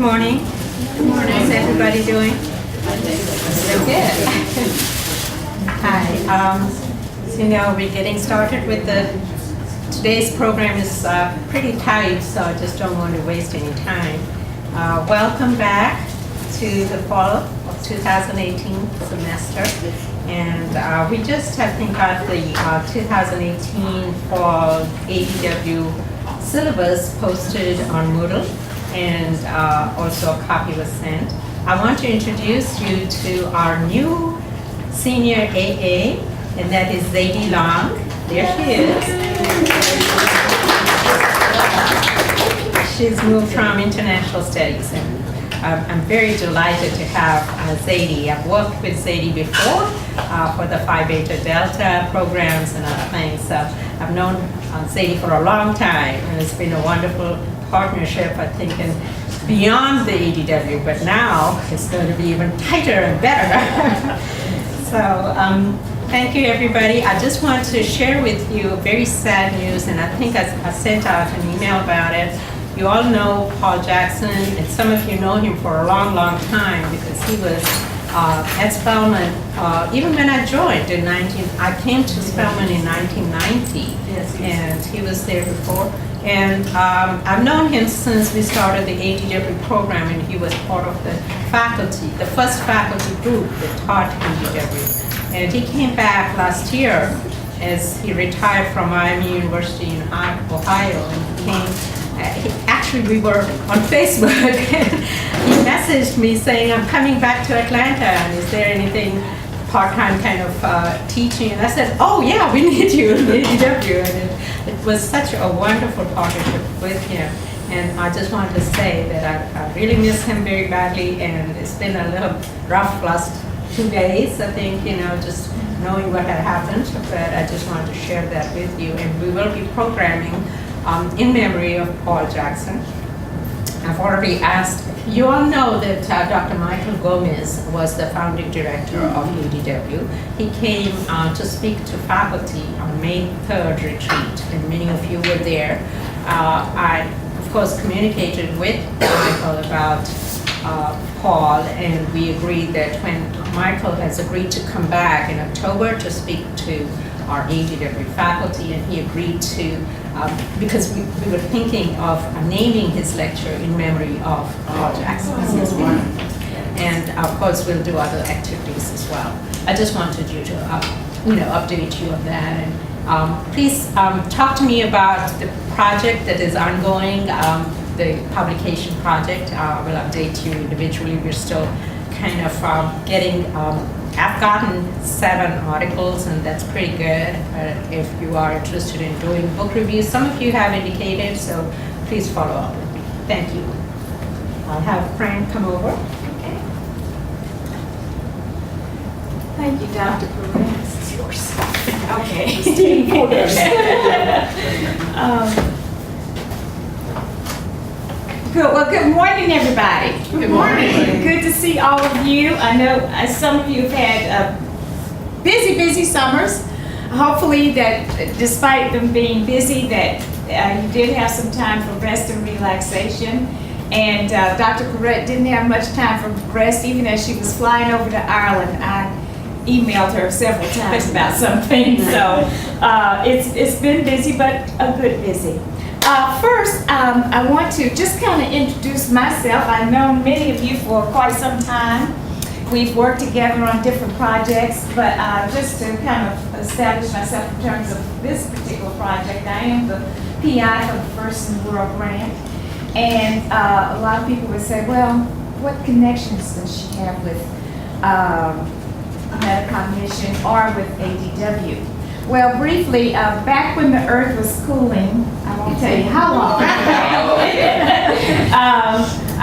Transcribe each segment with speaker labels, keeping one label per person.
Speaker 1: morning. Good morning. How's everybody doing? So good. Hi. So we're getting started with today's program is pretty tight, so I just don't want to waste any time. Welcome back to the fall of 2018 semester. And we just, I think, got the 2018 fall ADW syllabus posted on Moodle, and also a copy was sent. I want to introduce you to our new senior AA, and that is Zadie Long. There she is. She's moved from international studies, and I'm very delighted to have Zadie. I've worked with Zadie before for the Phi Beta Delta programs and other things. So I've known Zadie for a long time, and it's been a wonderful partnership, I think, and beyond the ADW, but now it's going to be even tighter and better. So thank you, everybody. I just want to share with you very sad news, and I think I sent out an email about it. You all know Paul Jackson, and some of you know him for a long, long time because he was at Spelman. Even when I joined I came to Spelman in 1990, yes. And he was there before. And I've known him since we started the ADW program, and he was part of the faculty, the first faculty group that taught ADW. And he came back last year as he retired from Miami University in Ohio, and he came. Actually, we were on Facebook, and he messaged me saying, I'm coming back to Atlanta, and is there anything part-time kind of teaching? And I said, oh yeah, we need you in ADW. And it was such a wonderful partnership with him. And I just wanted to say that I really miss him very badly, and it's been a little rough last 2 days, I think, just knowing what had happened. But I just wanted to share that with you. And we will be programming in memory of Paul Jackson. I've already asked, you all know that Dr. Michael Gomez was the founding director of ADW. He came to speak to faculty on May 3rd retreat, and many of you were there. I, of course, communicated with Michael about Paul, and we agreed that when Michael has agreed to come back in October to speak to our ADW faculty, and he agreed to, because we were thinking of naming his lecture in memory of Paul Jackson as his one. And of course, we'll do other activities as well. I just wanted you to, update you on that. And please talk to me about the project that is ongoing, the publication project. We'll update you individually. We're still kind of getting. I've gotten 7 articles, and that's pretty good. If you are interested in doing book reviews, some of you have indicated, so please follow up with me. Thank you. I'll have Frank come over. Okay.
Speaker 2: Thank you, Dr. Perez. This is yours. Okay.
Speaker 1: Stealing photos.
Speaker 2: Good. Well, good morning, everybody.
Speaker 1: Good morning.
Speaker 2: Good to see all of you. I know some of you have had busy summers. Hopefully that despite them being busy, that you did have some time for rest and relaxation. And Dr. Correct didn't have much time for rest, even as she was flying over to Ireland. I emailed her several times about something. So it's been busy, but a good busy. First, I want to just kind of introduce myself. I've known many of you for quite some time. We've worked together on different projects, but just to kind of establish myself in terms of this particular project, I am the PI for the First in the World grant. And a lot of people would say, well, what connections does she have with metacognition or with ADW? Well, briefly, back when the Earth was cooling, I won't tell you how long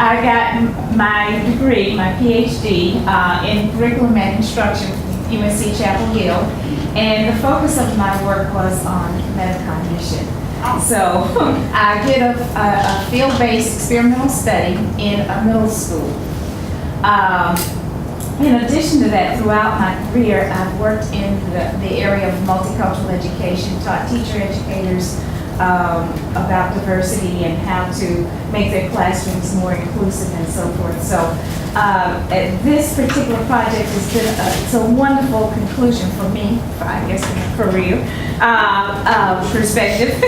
Speaker 2: I got my degree, my PhD in curriculum and instruction from UNC Chapel Hill, and the focus of my work was on metacognition. So I did a field-based experimental study in a middle school. In addition to that, throughout my career, I've worked in the area of multicultural education, taught teacher educators about diversity and how to make their classrooms more inclusive and so forth. So this particular project has been it's a wonderful conclusion for me, I guess, from a career perspective.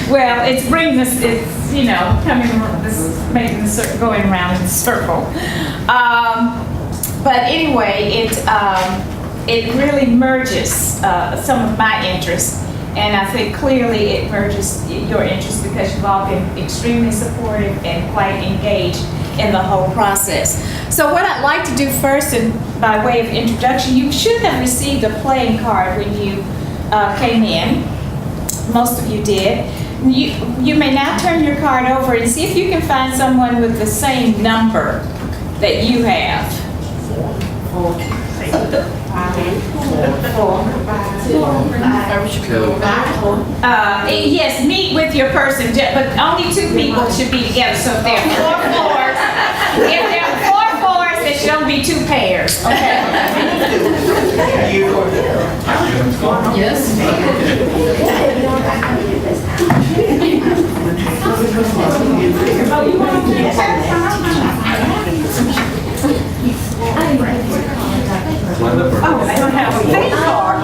Speaker 2: Well, it's bringing us, it's, you know, coming, this, making the circle, going around in a circle. But anyway, it really merges some of my interests, and I think clearly it merges your interests because you've all been extremely supportive and quite engaged in the whole process. So what I'd like to do first, and by way of introduction, you should have received a playing card when you came in. Most of you did. You may now turn your card over and see if you can find someone with the same number that you have. Yes, meet with your person, but only 2 people should be together. So if there are 4 fours, there should only be 2 pairs. Okay. Yes. Oh, you want I don't have a face card.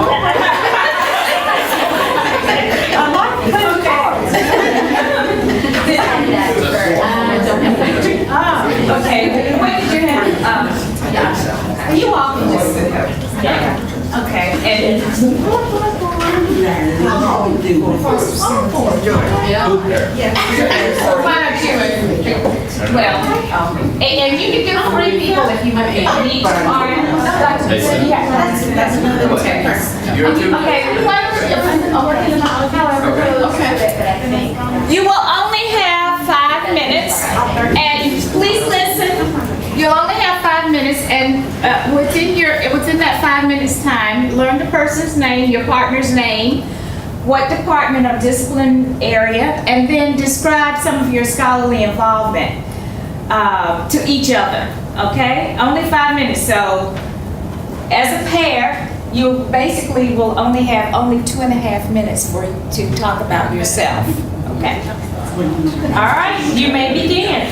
Speaker 2: I like face cards. Okay. When did you have? You all can just sit there. Yeah. Okay. And well, and you can do 3 people if you want each arm. You will only have 5 minutes, and please listen. You'll only have 5 minutes, and within that 5 minutes time, learn the person's name, your partner's name, what department or discipline area, and then describe some of your scholarly involvement to each other. Okay? Only 5 minutes. So, as a pair, you basically will only have 2.5 minutes to talk about yourself. Okay? All right, you may begin.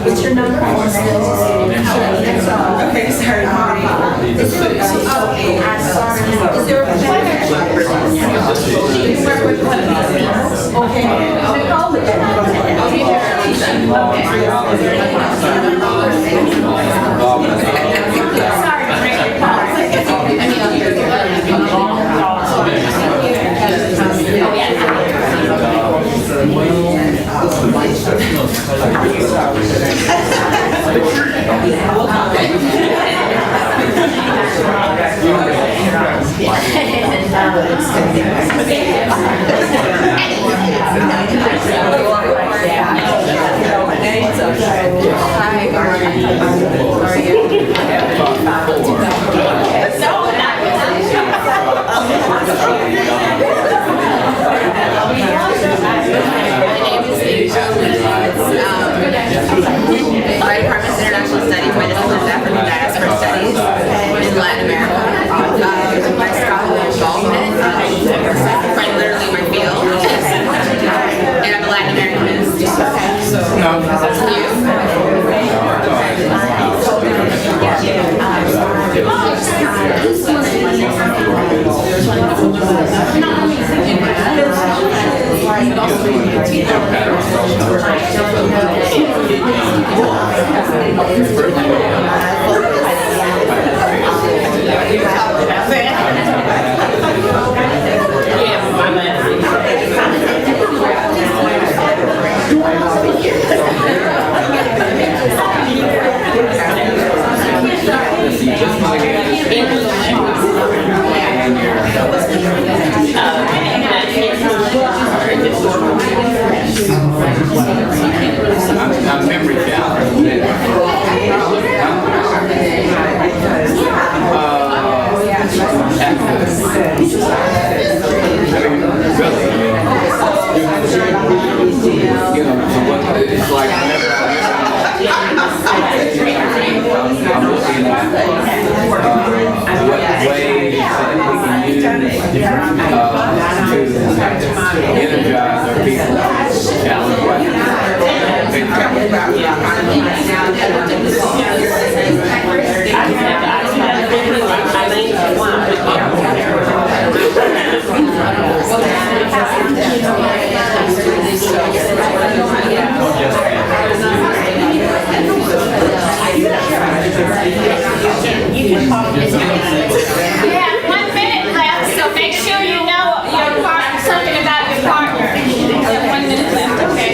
Speaker 2: What's your number? Okay, sorry. Is there a
Speaker 3: My department's international studies. My discipline is African diaspora studies in Latin America. My scholarly involvement, quite literally my field, and I'm a Latin Americanist. about economy right now.
Speaker 2: You have 1 minute left, so make sure you know your partner, something about your partner. You have 1 minute left, okay?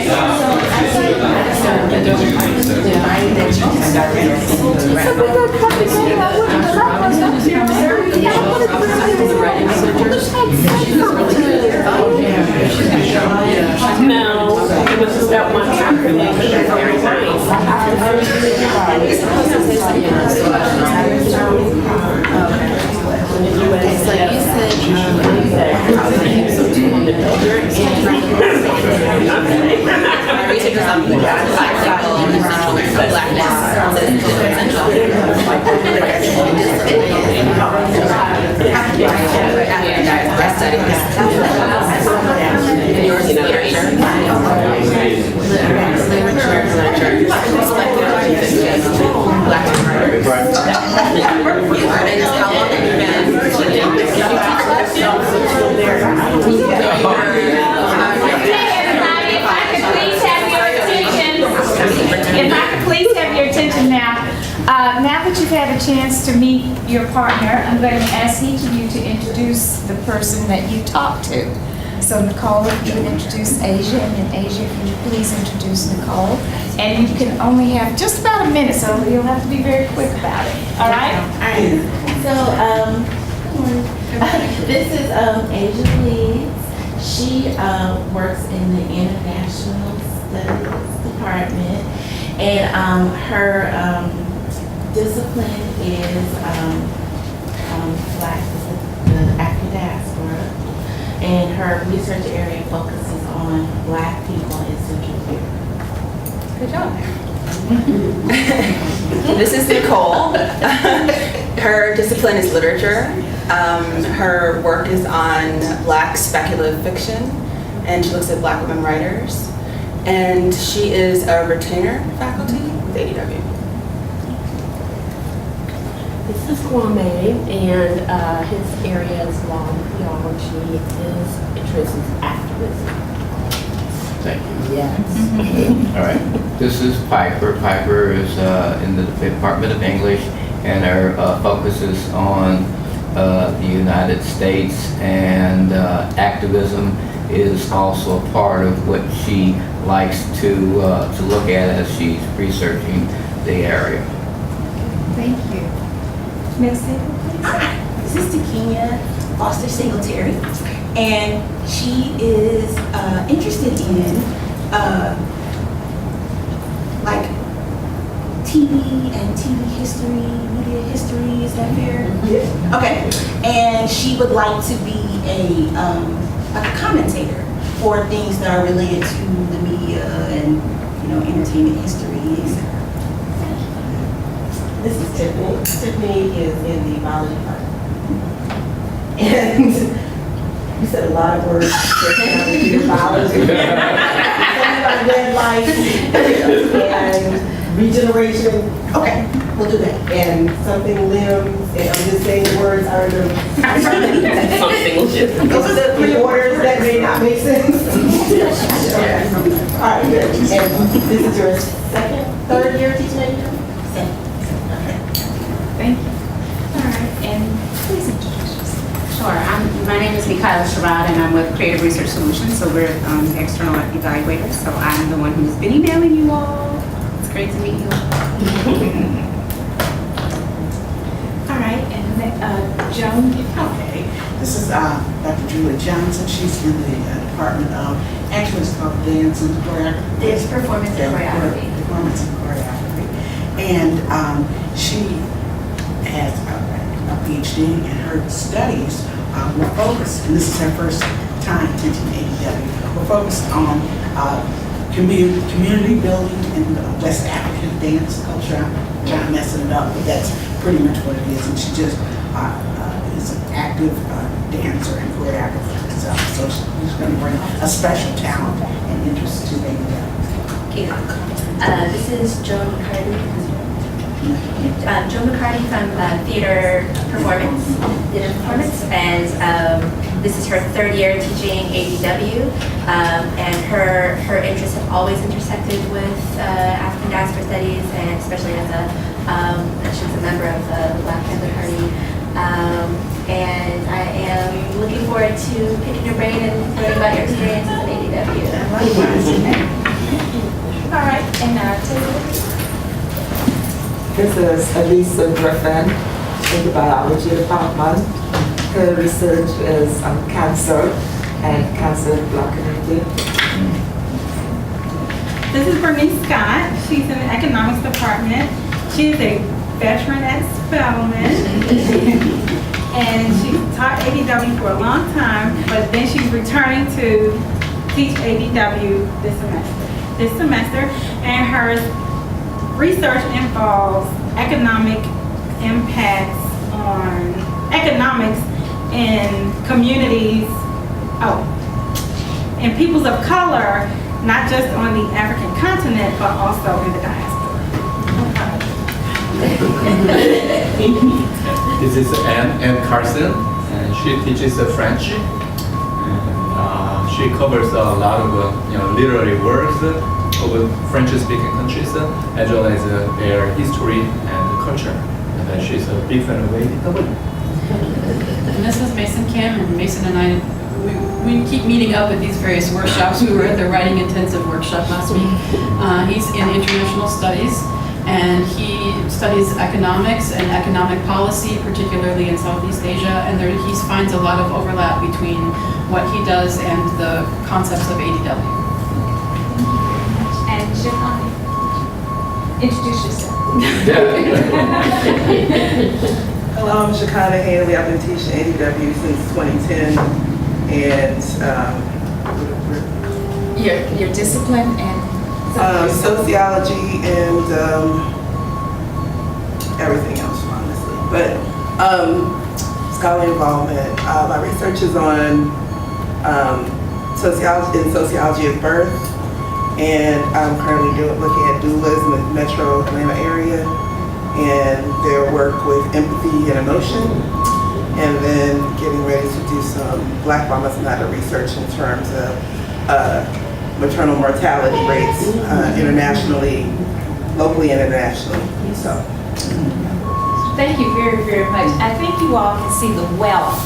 Speaker 4: No, it was just that one time. Very
Speaker 2: If I could please have your attention now. Now that you've had a chance to meet your partner, I'm going to ask each of you to introduce the person that you talked to. So Nicole, if you would introduce Asia, and then Asia, if you would please introduce Nicole. And you can only have just about a minute, so you'll have to be very quick about it. All right?
Speaker 5: Alright, so, this is Asia Leeds. She works in the International Studies Department, and her discipline is Black, the African diaspora, and her research area focuses on Black people in Central America.
Speaker 3: Good job. This is Nicole. Her discipline is literature. Her work is on Black speculative fiction, and she looks at Black women writers. And she is a retainer faculty with ADW.
Speaker 4: This is Kwame, and his area is law and theology. His interest is activism.
Speaker 6: Thank you.
Speaker 4: Yes.
Speaker 6: All right. This is Piper. Piper is in the Department of English, and her focus is on the United States, and activism is also a part of what she likes to look at as she's researching the area.
Speaker 2: Thank you. Next table, please.
Speaker 7: This is Takinia Foster Singletary, and she is interested in like TV and TV history, media history. Is that fair? Okay, and she would like to be a commentator for things that are related to the media and entertainment history, etc.
Speaker 8: This is Tiffany. Tiffany is in the biology department. And you said a lot of words that sound like biology. Something about red light and regeneration.
Speaker 7: Okay, we'll do that.
Speaker 8: And something limbs, and I'm just saying the words are the
Speaker 7: Those are the
Speaker 8: three words that may not make sense. Okay. All right, good. And this is your third year teaching ADW?
Speaker 2: Thank you. All right, and please introduce yourself.
Speaker 9: Sure. My name is Mikayla Sherrod, and I'm with Creative Research Solutions. So we're external evaluators. So I'm the one who's been emailing you all. It's great to meet you all.
Speaker 2: All right, and Joan.
Speaker 10: Okay, this is Dr. Julie Johnson. She's in the department of, actually it's called Dance and Choreography.
Speaker 7: Dance Performance and Choreography.
Speaker 10: Performance and Choreography. And she has a PhD, and her studies were focused, and this is her first time teaching ADW, we're focused on community building in West African dance culture. I'm trying to mess it up, but that's pretty much what it is. And she just is an active dancer and choreographer herself. So she's going to bring a special talent and interest to ADW.
Speaker 11: This is Joan McCarty. Joan McCarty from Theater Performance, and this is her third year teaching ADW, and her interests have always intersected with African diaspora studies, and especially as she was a member of the Black Panther Party. And I am looking forward to picking your brain and learning about your experiences at ADW. All right, and
Speaker 12: This is Elisa Griffin in the biology department. Her research is on cancer and cancer in the Black community.
Speaker 13: This is Bernice Scott. She's in the economics department. She's a veteran at Spelman. And she taught ADW for a long time, but then she's returning to teach ADW this semester. And her research involves economic impacts on economics in communities, and peoples of color, not just on the African continent, but also in the diaspora.
Speaker 14: This is Anne Carson, and she teaches French. And, she covers a lot of literary works of French-speaking countries, as well as their history and culture. And she's a big fan of ADW.
Speaker 15: And this is Mason Kim, and Mason and I, we keep meeting up at these various workshops. We were at the writing intensive workshop last week. He's in international studies, and he studies economics and economic policy, particularly in Southeast Asia, and he finds a lot of overlap between what he does and the concepts of ADW.
Speaker 2: And Shivani, introduce yourself.
Speaker 12: Hello, I'm Shakana Haley. I've been teaching ADW since 2010, and
Speaker 2: Your discipline and
Speaker 12: sociology and everything else, honestly. But scholarly involvement. My research is on sociology of birth, and I'm currently looking at dualism in the metro Atlanta area, and their work with empathy and emotion, and then getting ready to do some Black Mamas Matter research in terms of maternal mortality rates internationally, locally and internationally. So,
Speaker 2: thank you very, very much. I think you all can see the wealth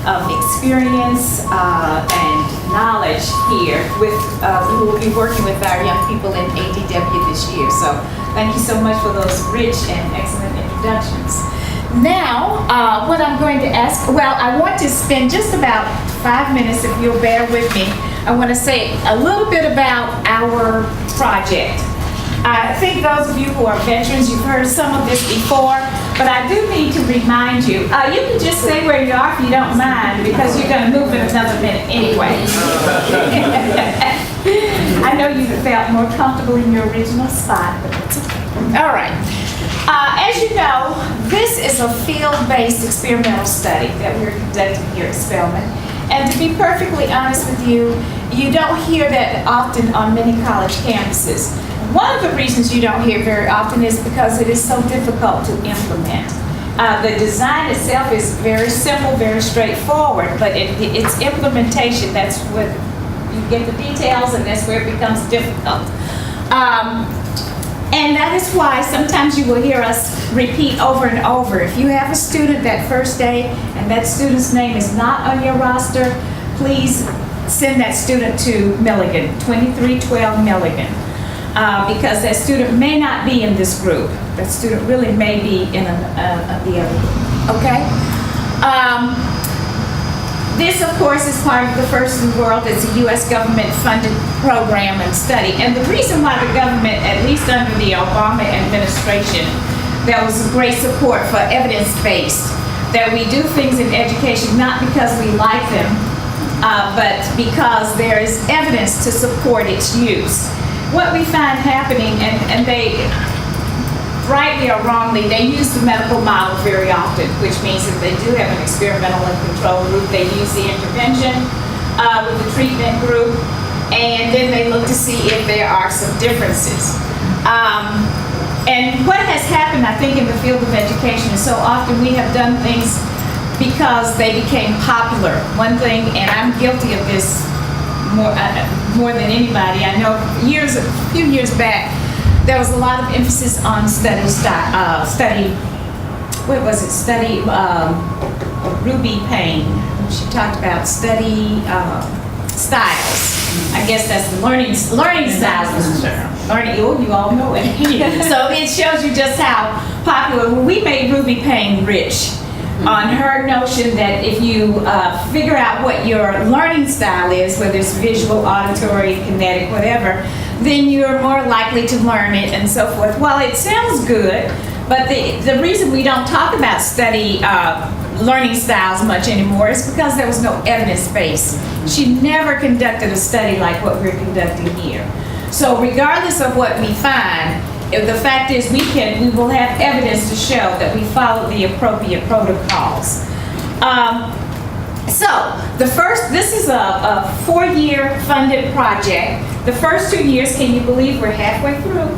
Speaker 2: of experience and knowledge here with who will be working with our young people in ADW this year. So thank you so much for those rich and excellent introductions. Now, what I'm going to ask, I want to spend just about 5 minutes, if you'll bear with me. I want to say a little bit about our project. I think those of you who are veterans, you've heard some of this before, but I do need to remind you, you can just stay where you are if you don't mind, because you're going to move in another minute anyway. I know you felt more comfortable in your original spot, but it's okay. All right. As you know, this is a field-based experimental study that we're conducting here at Spelman. And to be perfectly honest with you, you don't hear that often on many college campuses. One of the reasons you don't hear very often is because it is so difficult to implement. The design itself is very simple, very straightforward, but its implementation, that's what you get the details, and that's where it becomes difficult. And that is why sometimes you will hear us repeat over and over. If you have a student that first day and that student's name is not on your roster, please send that student to Milligan, 2312 Milligan. Because that student may not be in this group. That student really may be in the other group, okay? This, of course, is part of the First in the World. It's a U.S. government-funded program and study. And the reason why the government, at least under the Obama administration, there was great support for evidence-based, that we do things in education not because we like them, but because there is evidence to support its use. What we find happening, and they, rightly or wrongly, they use the medical model very often, which means that they do have an experimental and control group. They use the intervention with the treatment group, and then they look to see if there are some differences. And what has happened, I think, in the field of education is so often we have done things because they became popular. One thing, and I'm guilty of this more than anybody. I know a few years back, there was a lot of emphasis on Ruby Payne. She talked about study styles. I guess that's the learning styles. You all know it. So it shows you just how popular. We made Ruby Payne rich on her notion that if you figure out what your learning style is, whether it's visual, auditory, kinetic, whatever, then you're more likely to learn it and so forth. Well, it sounds good, but the reason we don't talk about learning styles much anymore is because there was no evidence base. She never conducted a study like what we're conducting here. So regardless of what we find, the fact is we will have evidence to show that we follow the appropriate protocols. This is a 4-year funded project. The first 2 years, can you believe we're halfway through?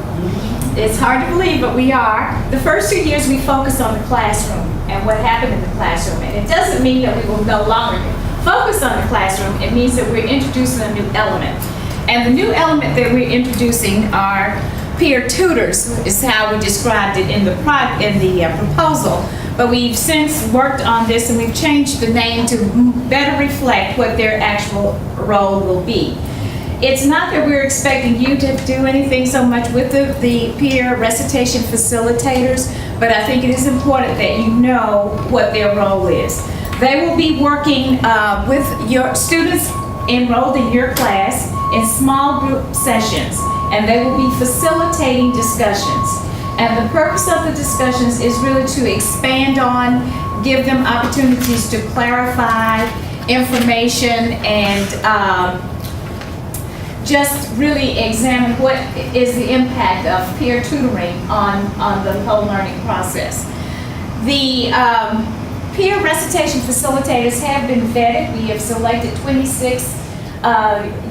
Speaker 2: It's hard to believe, but we are. The first 2 years we focus on the classroom and what happened in the classroom. And it doesn't mean that we will no longer focus on the classroom. It means that we're introducing a new element. And the new element that we're introducing are peer tutors, is how we described it in the proposal. But we've since worked on this and we've changed the name to better reflect what their actual role will be. It's not that we're expecting you to do anything so much with the peer recitation facilitators, but I think it is important that you know what their role is. They will be working with your students enrolled in your class in small group sessions, and they will be facilitating discussions. And the purpose of the discussions is really to expand on, give them opportunities to clarify information and just really examine what is the impact of peer tutoring on the whole learning process. The peer recitation facilitators have been vetted. We have selected 26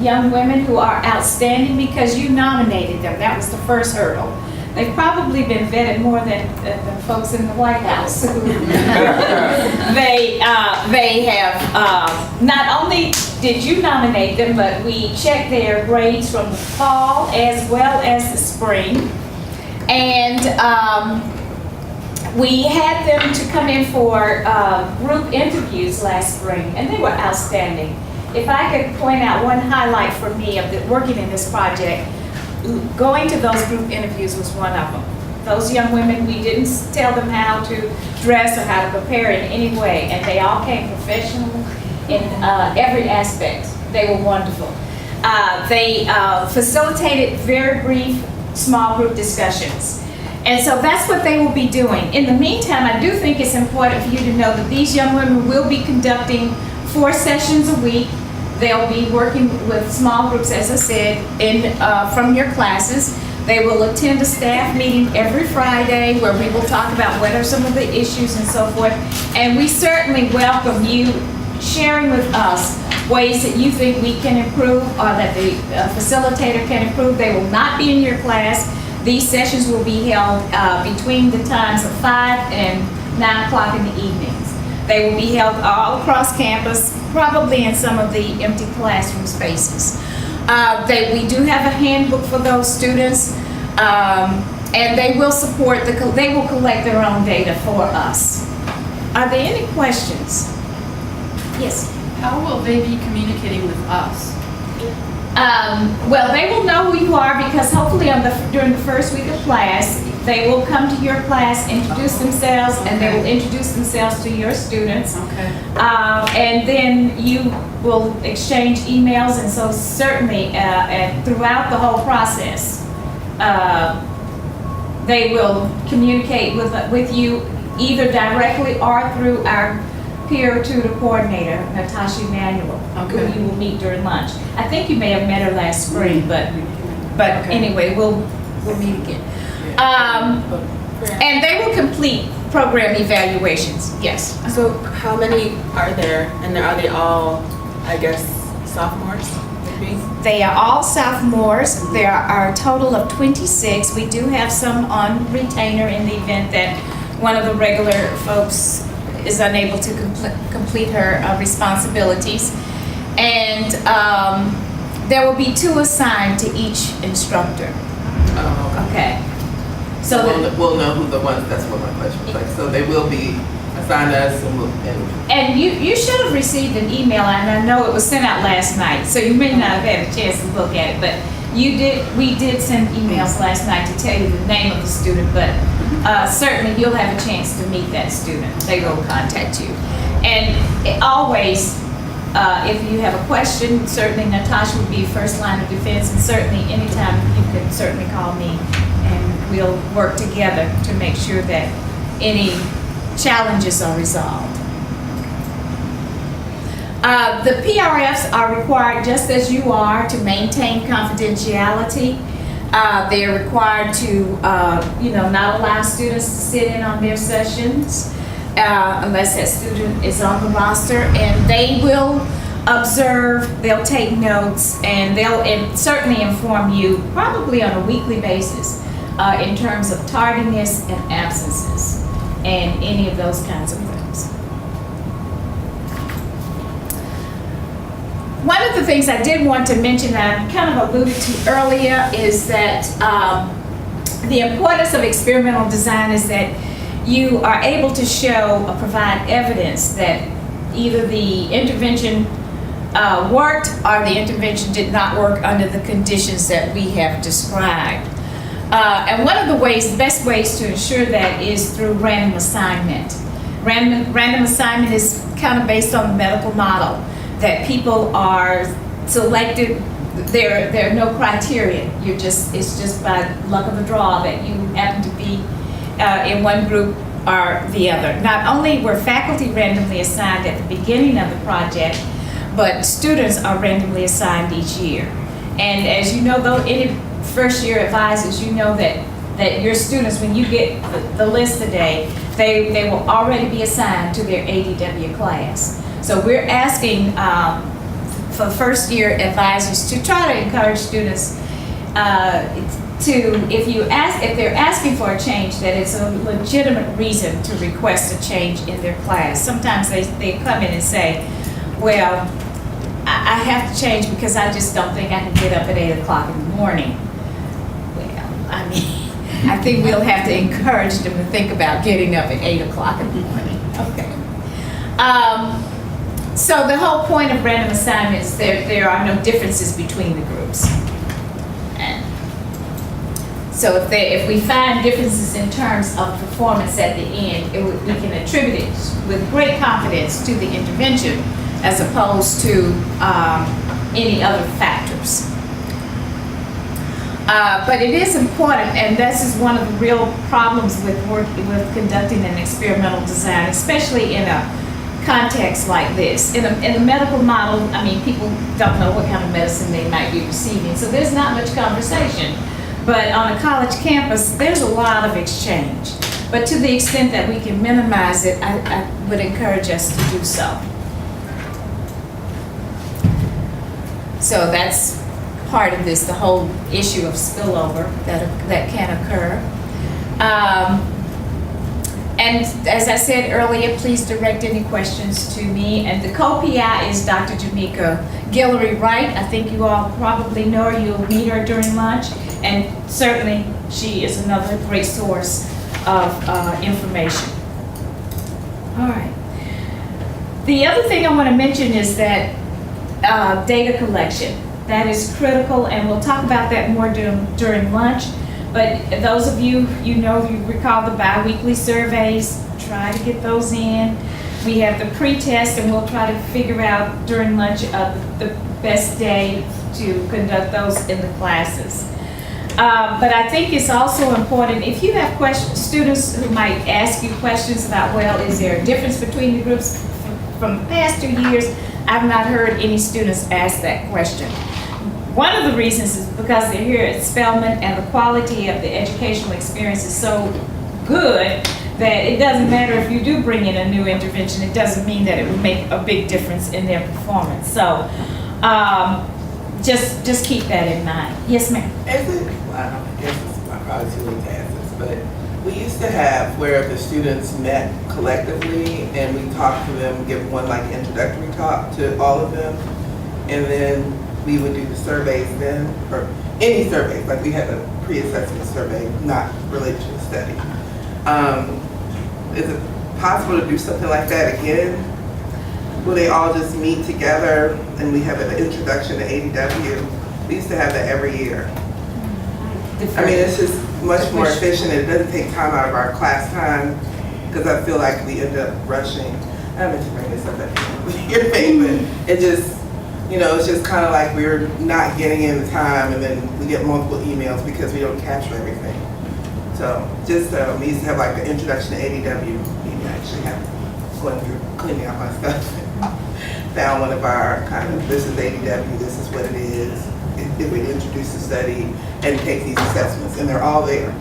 Speaker 2: young women who are outstanding because you nominated them. That was the first hurdle. They've probably been vetted more than the folks in the White House. They have, not only did you nominate them, but we checked their grades from the fall as well as the spring. And we had them to come in for group interviews last spring, and they were outstanding. If I could point out one highlight for me of working in this project, going to those group interviews was one of them. Those young women, we didn't tell them how to dress or how to prepare in any way, and they all came professional in every aspect. They were wonderful. They facilitated very brief small group discussions. And so that's what they will be doing. In the meantime, I do think it's important for you to know that these young women will be conducting 4 sessions a week. They'll be working with small groups, as I said, from your classes. They will attend a staff meeting every Friday where we will talk about what are some of the issues and so forth. And we certainly welcome you sharing with us ways that you think we can improve or that the facilitator can improve. They will not be in your class. These sessions will be held between the times of 5 and 9 o'clock in the evenings. They will be held all across campus, probably in some of the empty classroom spaces. We do have a handbook for those students, and they will they will collect their own data for us. Are there any questions? Yes.
Speaker 15: How will they be communicating with us?
Speaker 2: Well, they will know who you are because hopefully during the first week of class, they will come to your class, introduce themselves, and they will introduce themselves to your students.
Speaker 15: Okay.
Speaker 2: And then you will exchange emails, and so certainly and throughout the whole process, they will communicate with you either directly or through our peer tutor coordinator, Natasha Emanuel, who you will meet during lunch. I think you may have met her last spring, but anyway, we'll meet again. And they will complete program evaluations. Yes.
Speaker 3: So how many are there? And are they all, I guess, sophomores? Maybe?
Speaker 2: They are all sophomores. There are a total of 26. We do have some on retainer in the event that one of the regular folks is unable to complete her responsibilities. And there will be 2 assigned to each instructor. Okay. So
Speaker 12: we'll know who the ones, that's what my question was like. So they will be assigned us
Speaker 2: and you should have received an email, and I know it was sent out last night, so you may not have had a chance to look at it, but we did send emails last night to tell you the name of the student, but certainly you'll have a chance to meet that student. They will contact you. And always, if you have a question, certainly Natasha would be first line of defense, and certainly anytime you can certainly call me, and we'll work together to make sure that any challenges are resolved. The PRFs are required, just as you are, to maintain confidentiality. They're required to, not allow students to sit in on their sessions unless that student is on the roster, and they will observe, they'll take notes, and they'll certainly inform you probably on a weekly basis in terms of tardiness and absences and any of those kinds of things. One of the things I did want to mention that I kind of alluded to earlier is that the importance of experimental design is that you are able to show or provide evidence that either the intervention worked or the intervention did not work under the conditions that we have described. And one of the best ways to ensure that is through random assignment. Random assignment is kind of based on the medical model, that people are selected. There are no criteria. It's just by luck of the draw that you happen to be in one group or the other. Not only were faculty randomly assigned at the beginning of the project, but students are randomly assigned each year. And as you know, though, any first year advisors, you know that your students, when you get the list today, they will already be assigned to their ADW class. So we're asking for first year advisors to try to encourage students if they're asking for a change, that it's a legitimate reason to request a change in their class. Sometimes they come in and say, well, I have to change because I just don't think I can get up at 8 o'clock in the morning. Well, I mean, I think we'll have to encourage them to think about getting up at 8 o'clock in the morning. Okay. So the whole point of random assignment is there are no differences between the groups. And so if we find differences in terms of performance at the end, we can attribute it with great confidence to the intervention as opposed to any other factors. But it is important, and this is one of the real problems with conducting an experimental design, especially in a context like this. In a medical model, I mean, people don't know what kind of medicine they might be receiving, so there's not much conversation. But on a college campus, there's a lot of exchange. But to the extent that we can minimize it, I would encourage us to do so. So that's part of this, the whole issue of spillover that can occur. And as I said earlier, please direct any questions to me. And the co-PI is Dr. Jamaica Guillory Wright. I think you all probably know her. You'll meet her during lunch. And certainly, she is another great source of information. All right. The other thing I want to mention is that data collection. That is critical, and we'll talk about that more during lunch. But those of you recall the bi-weekly surveys, try to get those in. We have the pre-test, and we'll try to figure out during lunch the best day to conduct those in the classes. But I think it's also important, if you have students who might ask you questions about, well, is there a difference between the groups? From the past 2 years, I've not heard any students ask that question. One of the reasons is because they're here at Spelman and the quality of the educational experience is so good that it doesn't matter if you do bring in a new intervention, it doesn't mean that it would make a big difference in their performance. So just keep that in mind. Yes, ma'am.
Speaker 12: Is it, well, I don't guess it's probably too late to ask this, but we used to have where the students met collectively and we talked to them, give one like introductory talk to all of them. And then we would do the surveys then, or any surveys, like we had a pre-assessment survey, not related to the study. Is it possible to do something like that again? Will they all just meet together and we have an introduction to ADW? We used to have that every year. I mean, it's just much more efficient. It doesn't take time out of our class time because I feel like we end up rushing. I don't mean to bring this up at your thing, but it just, you know, it's just kind of like we're not getting in the time and then we get multiple emails because we don't capture everything. So just, we used to have like the introduction to ADW. We actually have going through cleaning out my stuff. Found one of our kind of, this is ADW, this is what it is. If we introduce the study and take these assessments, and they're all there.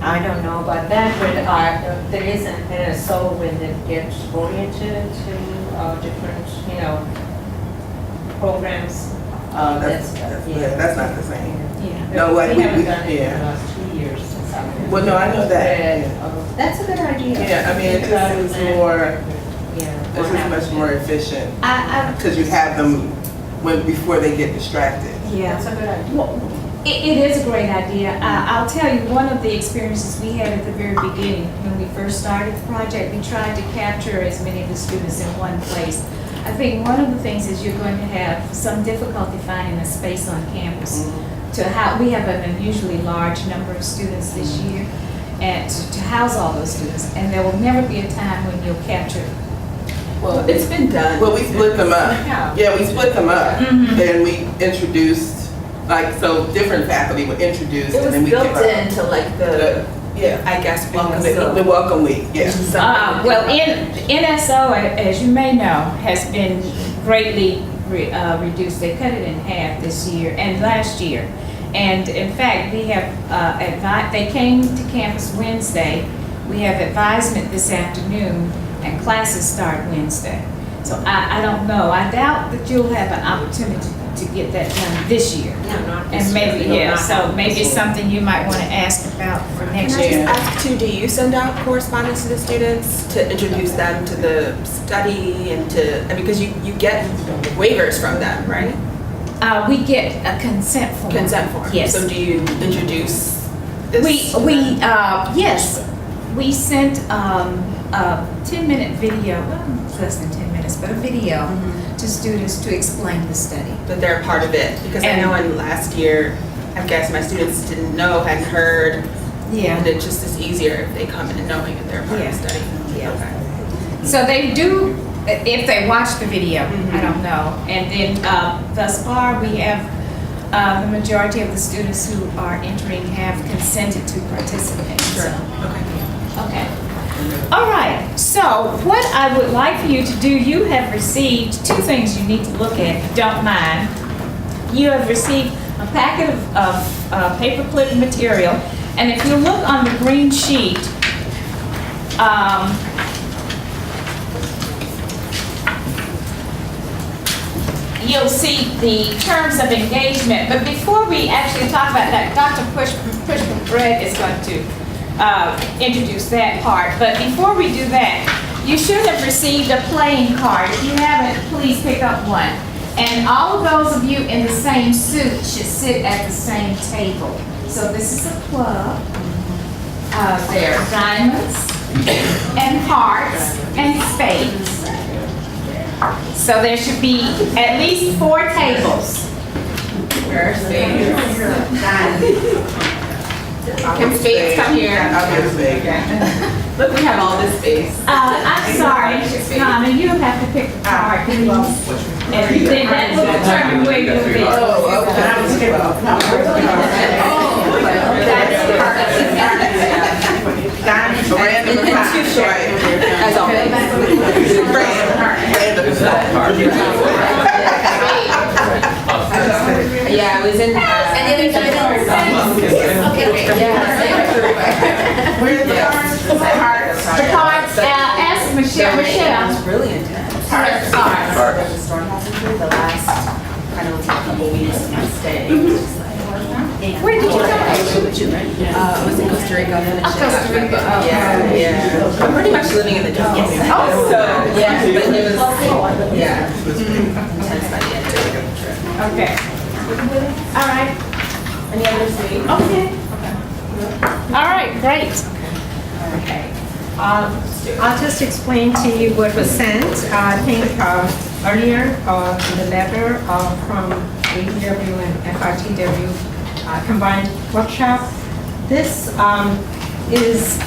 Speaker 1: I don't know about that, but there is an NSO when it gets oriented to different, you know, programs.
Speaker 12: That's not the same.
Speaker 1: Yeah.
Speaker 12: No, like
Speaker 1: we haven't done it in
Speaker 12: yeah.
Speaker 1: the last 2 years since I've been.
Speaker 12: Well, no, I know that.
Speaker 1: That's a good idea.
Speaker 12: Yeah, I mean, it just seems more,
Speaker 1: Yeah.
Speaker 12: it's just much more efficient.
Speaker 2: I
Speaker 12: Because you have them before they get distracted.
Speaker 2: Yeah.
Speaker 1: That's a good idea.
Speaker 2: Well, it is a great idea. I'll tell you, one of the experiences we had at the very beginning, when we first started the project, we tried to capture as many of the students in one place. I think one of the things is you're going to have some difficulty finding a space on campus. We have an unusually large number of students this year, and to house all those students, and there will never be a time when you'll capture.
Speaker 3: Well, it's been done.
Speaker 12: Well, we split them up. Yeah, we split them up.
Speaker 2: Mhm.
Speaker 12: And we introduced, like, so different faculty would introduce.
Speaker 3: It
Speaker 12: and
Speaker 3: was
Speaker 12: then we
Speaker 3: built
Speaker 12: give out
Speaker 3: into like the,
Speaker 12: yeah,
Speaker 3: I guess, welcome.
Speaker 12: the welcome week, yeah.
Speaker 2: Well, NSO, as you may know, has been greatly reduced. They cut it in half this year and last year. And in fact, we have, they came to campus Wednesday. We have advisement this afternoon and classes start Wednesday. So I don't know. I doubt that you'll have an opportunity to get that done this year. And maybe, so maybe it's something you might want to ask about for next year.
Speaker 3: Can I just ask too, do you send out correspondence to the students to introduce them to the study and because you get waivers from them, right?
Speaker 2: We get a consent form.
Speaker 3: Consent form.
Speaker 2: Yes.
Speaker 3: So do you introduce this?
Speaker 2: Yes. We sent a 10-minute video, well, less than 10 minutes, but a video to students to explain the study.
Speaker 3: That they're a part of it. Because I know in last year, I guess my students didn't know, hadn't heard.
Speaker 2: Yeah.
Speaker 3: And it just is easier if they come in knowing that they're a part of the study.
Speaker 2: Yeah.
Speaker 3: Okay.
Speaker 2: So they do, if they watch the video, I don't know. And then thus far, we have the majority of the students who are entering have consented to participate.
Speaker 3: Sure.
Speaker 2: Okay. All right. So what I would like for you to do, you have received two things you need to look at, if you don't mind. You have received a packet of paperclip material. And if you look on the green sheet, you'll see the terms of engagement. But before we actually talk about that, Dr. Pushpa-Fred is going to introduce that part. But before we do that, you should have received a playing card. If you haven't, please pick up one. And all of those of you in the same suit should sit at the same table. So this is a club. There are diamonds and hearts and spades. So there should be at least 4 tables. Where are spades?
Speaker 3: Can spades come here?
Speaker 12: I'll give a spade.
Speaker 3: Look, we have all this space.
Speaker 2: I'm sorry, Donna, you have to pick the card, please. And then that will determine where you'll be.
Speaker 12: Random
Speaker 3: As always. Yeah, it was in.
Speaker 11: And the other diamonds? Okay, great.
Speaker 3: Yeah.
Speaker 12: Where's the cards?
Speaker 2: The cards, ask Michelle.
Speaker 3: That's really intense.
Speaker 2: Cards.
Speaker 5: decided to take a couple weeks and stay.
Speaker 2: Where did you go?
Speaker 3: Was in Costa Rica.
Speaker 2: Costa Rica.
Speaker 3: Yeah. I'm pretty much living in the jungle.
Speaker 2: Oh.
Speaker 3: So, yeah, but it was, yeah. Intense by the end of the trip.
Speaker 2: Okay. All right.
Speaker 5: Any others?
Speaker 2: Okay. All right, great.
Speaker 1: Okay. I'll just explain to you what was sent. I think earlier in the letter from ADW and FITW combined workshop. This is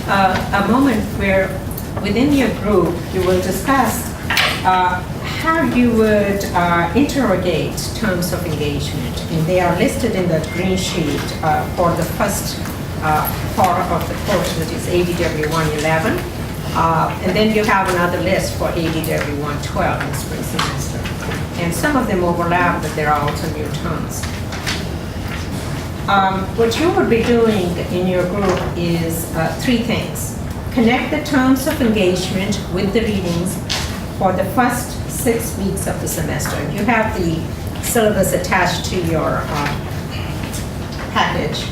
Speaker 1: a moment where within your group you will discuss how you would interrogate terms of engagement. And they are listed in the green sheet for the first part of the course, that is ADW 111. And then you have another list for ADW 112 in the spring semester. And some of them overlap, but there are also new terms. What you would be doing in your group is three things. Connect the terms of engagement with the readings for the first 6 weeks of the semester. You have the syllabus attached to your package.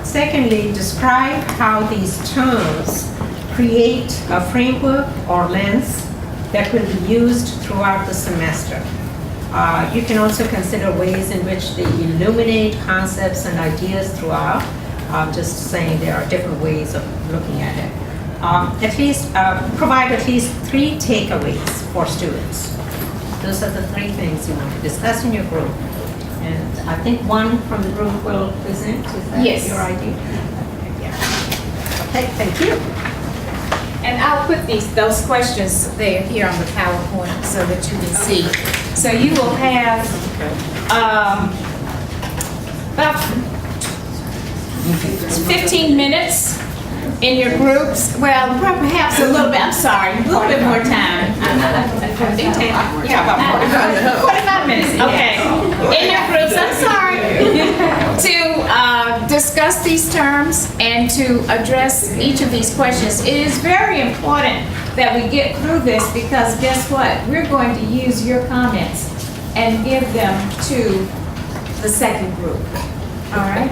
Speaker 1: Secondly, describe how these terms create a framework or lens that will be used throughout the semester. You can also consider ways in which they illuminate concepts and ideas throughout. I'm just saying there are different ways of looking at it. At least provide at least 3 takeaways for students. Those are the 3 things you want to discuss in your group. And I think one from the group will present. Is that
Speaker 2: Yes.
Speaker 1: your idea? Yeah. Okay, thank you.
Speaker 2: And I'll put those questions there here on the PowerPoint so that you can see. So you will have about 15 minutes in your groups. Well, perhaps a little bit, I'm sorry, a little bit more time. Yeah, about 45 minutes, okay. In your groups, I'm sorry. To discuss these terms and to address each of these questions. It is very important that we get through this because guess what? We're going to use your comments and give them to the second group. All right?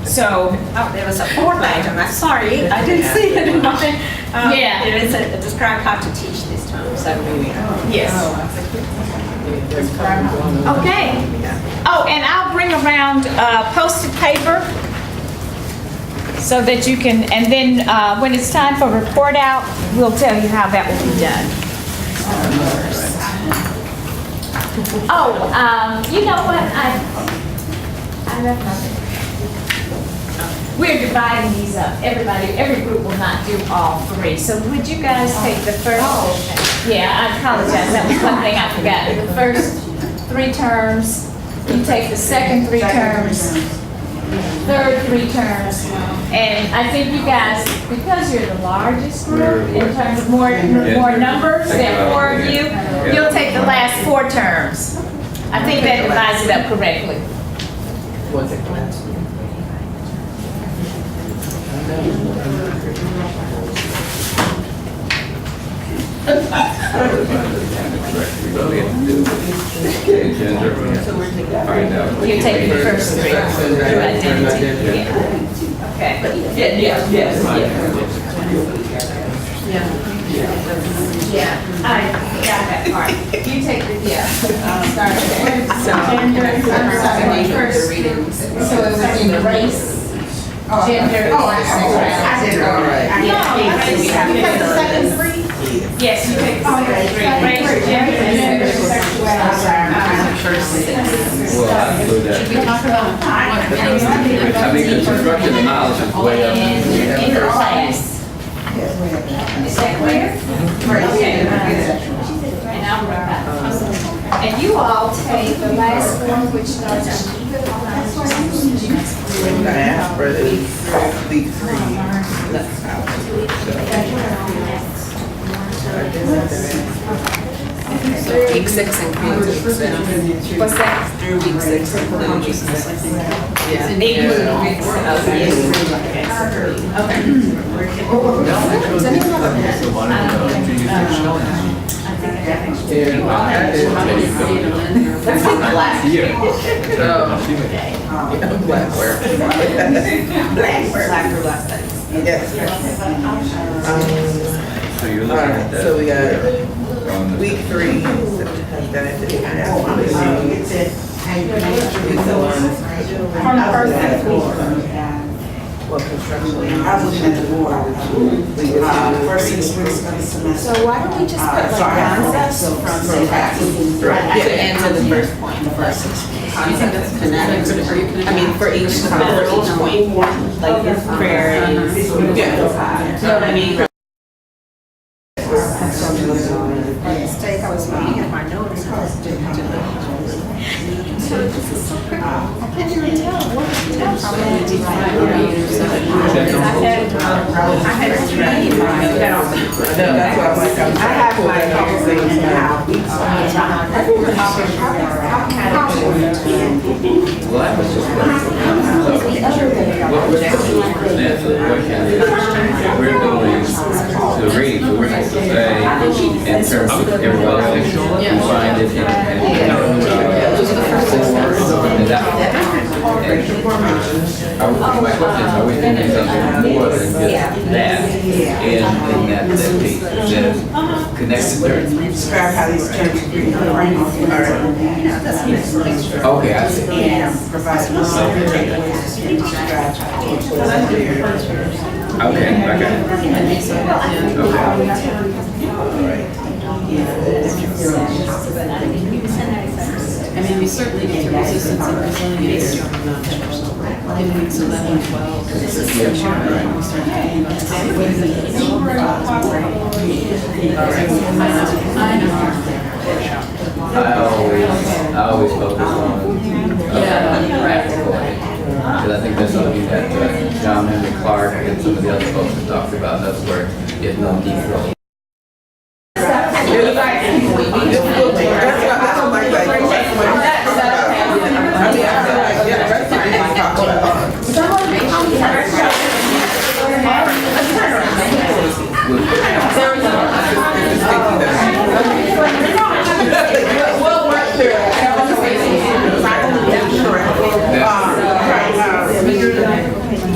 Speaker 2: So,
Speaker 1: there was a 4th item. I'm sorry, I didn't see it in mine.
Speaker 2: Yeah.
Speaker 1: It is a describe how to teach these terms.
Speaker 2: yes. Okay. Oh, and I'll bring around posted paper so that you can, and then when it's time for report out, we'll tell you how that will be done. Oh, you know what? I left my. We're dividing these up. Every group will not do all 3. So would you guys take the first? Yeah, I apologize. That was one thing I forgot. The first 3 terms. You take the second 3 terms. Third 3 terms. And I think you guys, because you're the largest group in terms of more numbers than 4 of you, you'll take the last 4 terms. I think that divides it up correctly. You take the first 3. Your identity. Yeah. Okay. Yeah. I got that part. You take the start there. First. So it would be race. Gender.
Speaker 10: I did it all right.
Speaker 2: You take the second 3? Yes, you take the second 3. Race, gender, and sexuality.
Speaker 6: Should we talk about I mean, the construction analysis is way up.
Speaker 2: In your class. Is that clear? Okay. And I'll bring that. And you all take the last one, which starts on
Speaker 10: Week 3.
Speaker 3: Week 6 includes week 7.
Speaker 2: What's that?
Speaker 3: Through week 6 includes week 7. Yeah.
Speaker 2: Okay.
Speaker 6: Last year.
Speaker 12: Black work.
Speaker 3: Black studies.
Speaker 12: Yes.
Speaker 6: So you're looking at that.
Speaker 12: So we got
Speaker 6: on the-
Speaker 12: week 3, done it to the well, construction.
Speaker 10: I was looking at the board. First 6 weeks of the semester.
Speaker 7: So why don't we just put like concepts from the end to the first point, the first 6 weeks? Concepts connect. I mean, for each point, like this prairies. You know what I mean?
Speaker 1: Mistake, I was looking at my notes. I can't even tell. What was the tell? I had three.
Speaker 12: That's why I'm like, I have my conversation now.
Speaker 6: Well, that was just what we're doing to read, so we're supposed to say, in terms of everybody else, you find it and that. My question is, are we thinking something more than just that in that piece that says connected terms?
Speaker 10: Describe how these terms are being framework.
Speaker 6: Okay, I see.
Speaker 10: And provide some
Speaker 6: Okay, I got it.
Speaker 15: I mean, we certainly need to resistance and resilience. In weeks 11, 12. This is we start talking about what is it? I know.
Speaker 6: I always focus on practical, because I think that's something that John Henry Clark and some of the other folks have talked about. That's where it's no deep flow.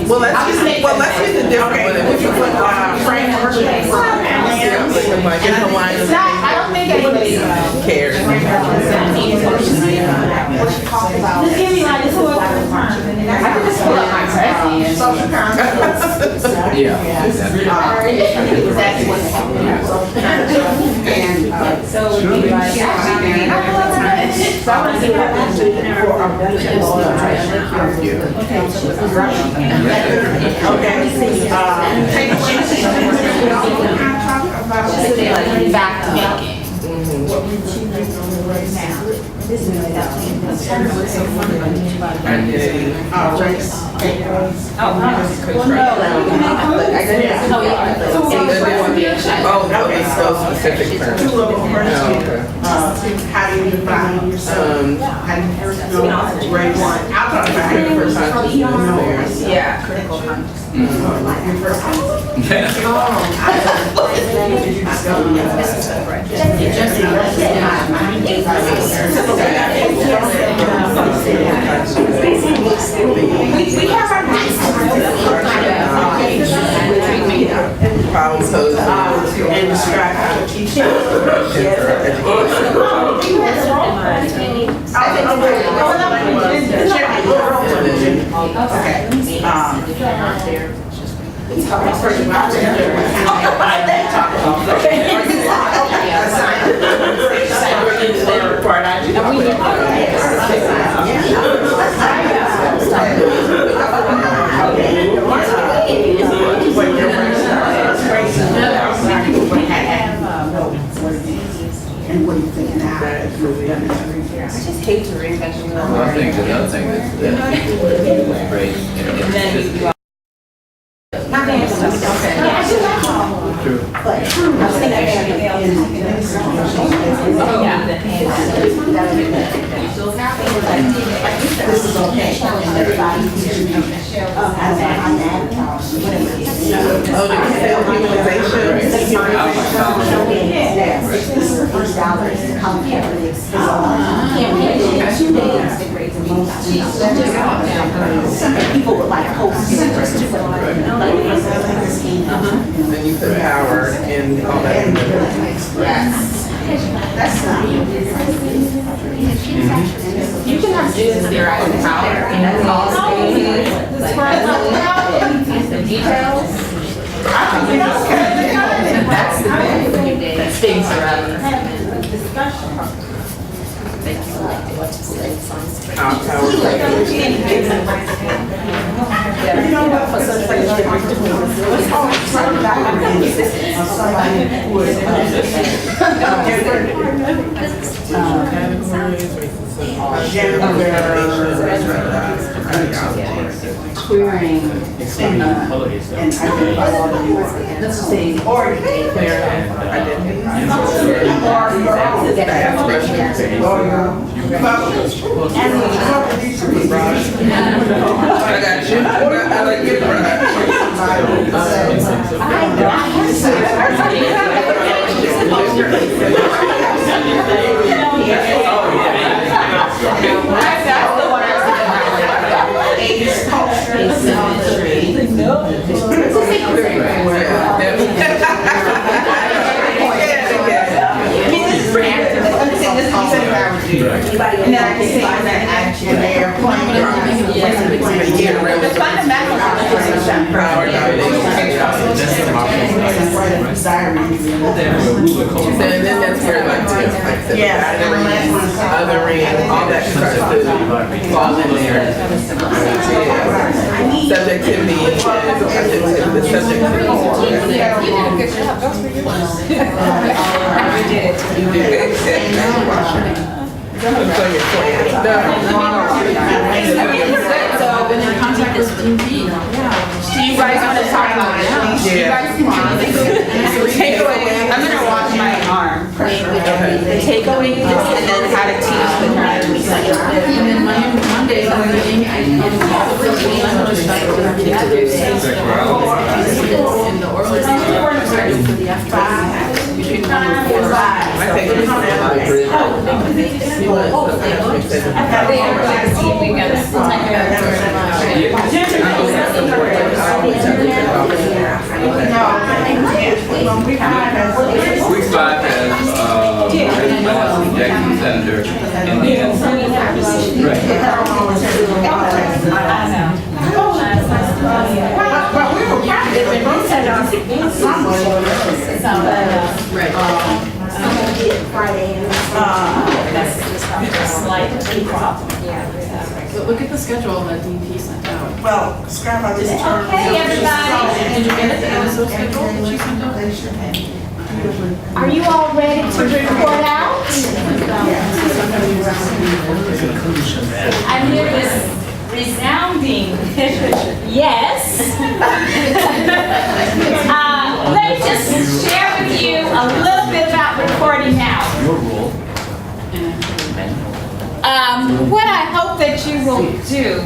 Speaker 12: Well, let's use the different one. We can put framework. Like in Hawaiian.
Speaker 3: I don't think anybody
Speaker 12: cares.
Speaker 3: Just give me like 2 or 3 times. I can just pull up my Prezi and social concepts.
Speaker 6: Yeah.
Speaker 3: That's what's happening. And so we like, so I want to see what happens for our benefit. Back to making. What we achieve right now. This is
Speaker 12: specific terms.
Speaker 10: How do you define yourself? Grade 1. I'll talk about it first.
Speaker 3: Yeah, critical consciousness.
Speaker 10: We have our
Speaker 12: Problem posed
Speaker 10: and describe how to teach it. And what do you think now?
Speaker 3: I just hate to reinvent the wheel.
Speaker 6: Well, I think another thing that is great and then
Speaker 3: Not the stuff. Okay.
Speaker 6: true.
Speaker 7: but I was thinking this is okay. Everybody, this is the first dollar to come here. Campaign 2 days, the grades and people would like host.
Speaker 12: Then you put power in all that.
Speaker 7: Yes. That's not.
Speaker 3: You can have students derive power and also the details. That's the thing. That stings around. Discussion.
Speaker 7: You know what, for such a let's all try to document somebody who is
Speaker 5: Queering and identify all the new let's say or queer identity
Speaker 12: I got you. I like your
Speaker 7: And then I can say that action there, point. The fundamental
Speaker 12: and then that's where like othering, all that starts to fall in there. Subjectivity and the subjectivity. You did it. Looks like you're playing.
Speaker 15: So, been in contact with Team B.
Speaker 3: Do you guys want to talk about it? You guys can takeaway. I'm gonna wash my arm. The takeaways and then how to teach the parents.
Speaker 15: And then Monday, I'm meeting and all the physical language stuff with our kids. And the oral starting for the F5 between 1 and 4.
Speaker 12: I think it's
Speaker 6: Week 5 has Jackson Senator and then
Speaker 15: So look at the schedule that DP sent out.
Speaker 10: Well, Scrap, I just turned.
Speaker 2: Okay, everybody.
Speaker 15: Did you get it? The NSO schedule that she sent out?
Speaker 2: Are you all ready to report out? I hear this resounding yes. Let me just share with you a little bit about reporting out. What I hope that you will do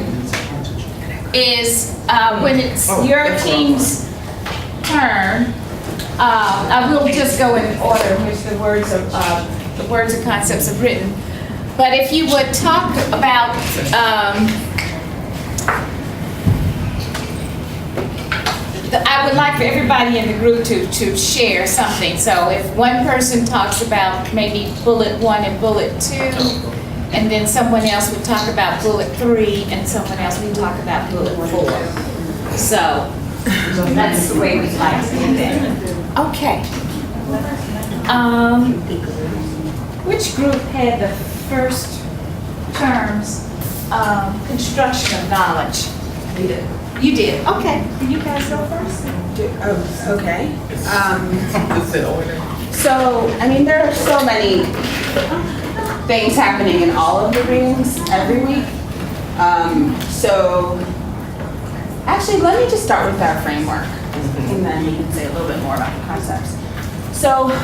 Speaker 2: is when it's your team's turn, I will just go in order in which the words and concepts are written. But if you would talk about I would like for everybody in the group to share something. So if one person talks about maybe bullet 1 and bullet 2, and then someone else would talk about bullet 3, and someone else would talk about bullet 4. So that's the way we'd like to do that. Okay. Which group had the first terms construction of knowledge? You did. You did. Okay. Can you guys go first?
Speaker 3: Okay. So, I mean, there are so many things happening in all of the rings every week. So, actually, let me just start with our framework, and then we can say a little bit more about the concepts. So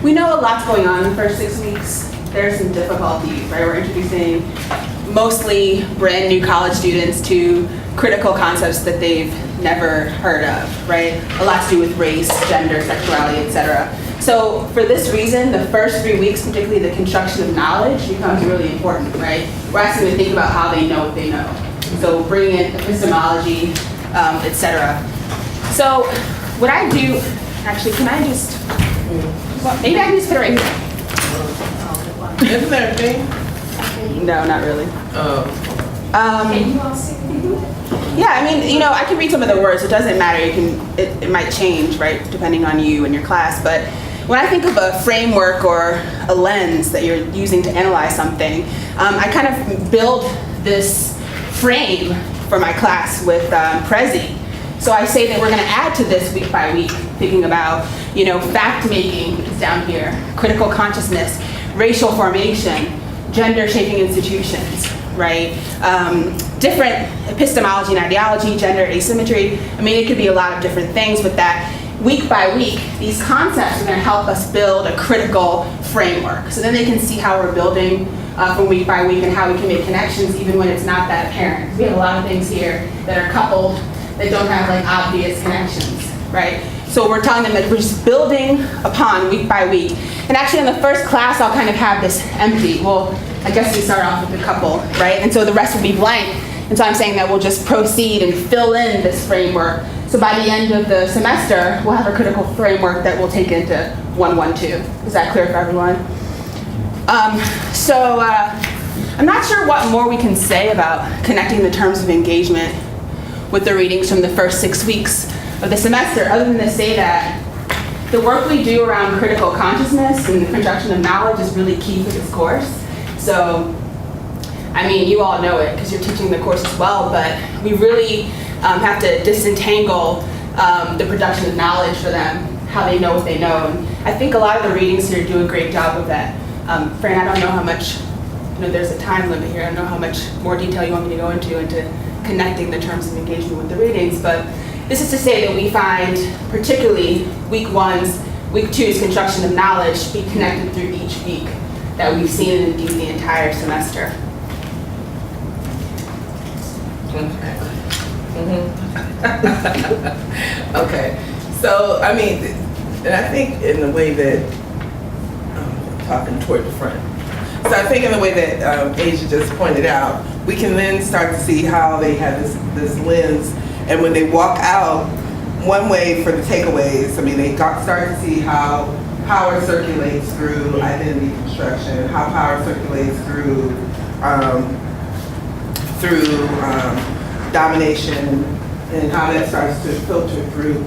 Speaker 3: we know a lot's going on in the first 6 weeks. There's some difficulties, right? We're introducing mostly brand new college students to critical concepts that they've never heard of, right? A lot to do with race, gender, sexuality, etc. So for this reason, the first 3 weeks, particularly the construction of knowledge, becomes really important, right? We're asking them to think about how they know what they know. So bring in epistemology, etc. So what I do, actually, can I just, well, maybe I can just put it right here.
Speaker 12: Isn't there a thing?
Speaker 3: No, not really.
Speaker 2: Can you all see?
Speaker 3: Yeah, I mean, you know, I can read some of the words. It doesn't matter. It might change, right, depending on you and your class. But when I think of a framework or a lens that you're using to analyze something, I kind of build this frame for my class with Prezi. So I say that we're going to add to this week by week, thinking about, you know, fact making is down here, critical consciousness, racial formation, gender shaping institutions, right? Different epistemology and ideology, gender asymmetry. I mean, it could be a lot of different things with that. Week by week, these concepts are going to help us build a critical framework. So then they can see how we're building from week by week and how we can make connections even when it's not that apparent. We have a lot of things here that are coupled that don't have like obvious connections, right? So we're telling them that we're just building upon week by week. And actually in the first class, I'll kind of have this empty. Well, I guess we start off with a couple, right? And so the rest will be blank. And so I'm saying that we'll just proceed and fill in this framework. So by the end of the semester, we'll have a critical framework that we'll take into 112. Is that clear for everyone? I'm not sure what more we can say about connecting the terms of engagement with the readings from the first 6 weeks of the semester, other than to say that the work we do around critical consciousness and the construction of knowledge is really key for this course. So, I mean, you all know it because you're teaching the course as well, but we really have to disentangle the production of knowledge for them, how they know what they know. And I think a lot of the readings here do a great job of that. Fran, I don't know how much, you know, there's a time limit here. I don't know how much more detail you want me to go into connecting the terms of engagement with the readings, but this is to say that we find particularly week 1's, week 2's construction of knowledge be connected through each week that we've seen in indeed the entire semester.
Speaker 12: Okay, so I mean, and I think in the way that, I'm talking toward the front. So I think in the way that Asia just pointed out, we can then start to see how they have this lens, and when they walk out, one way for the takeaways, I mean, they start to see how power circulates through identity construction, how power circulates through domination, and how that starts to filter through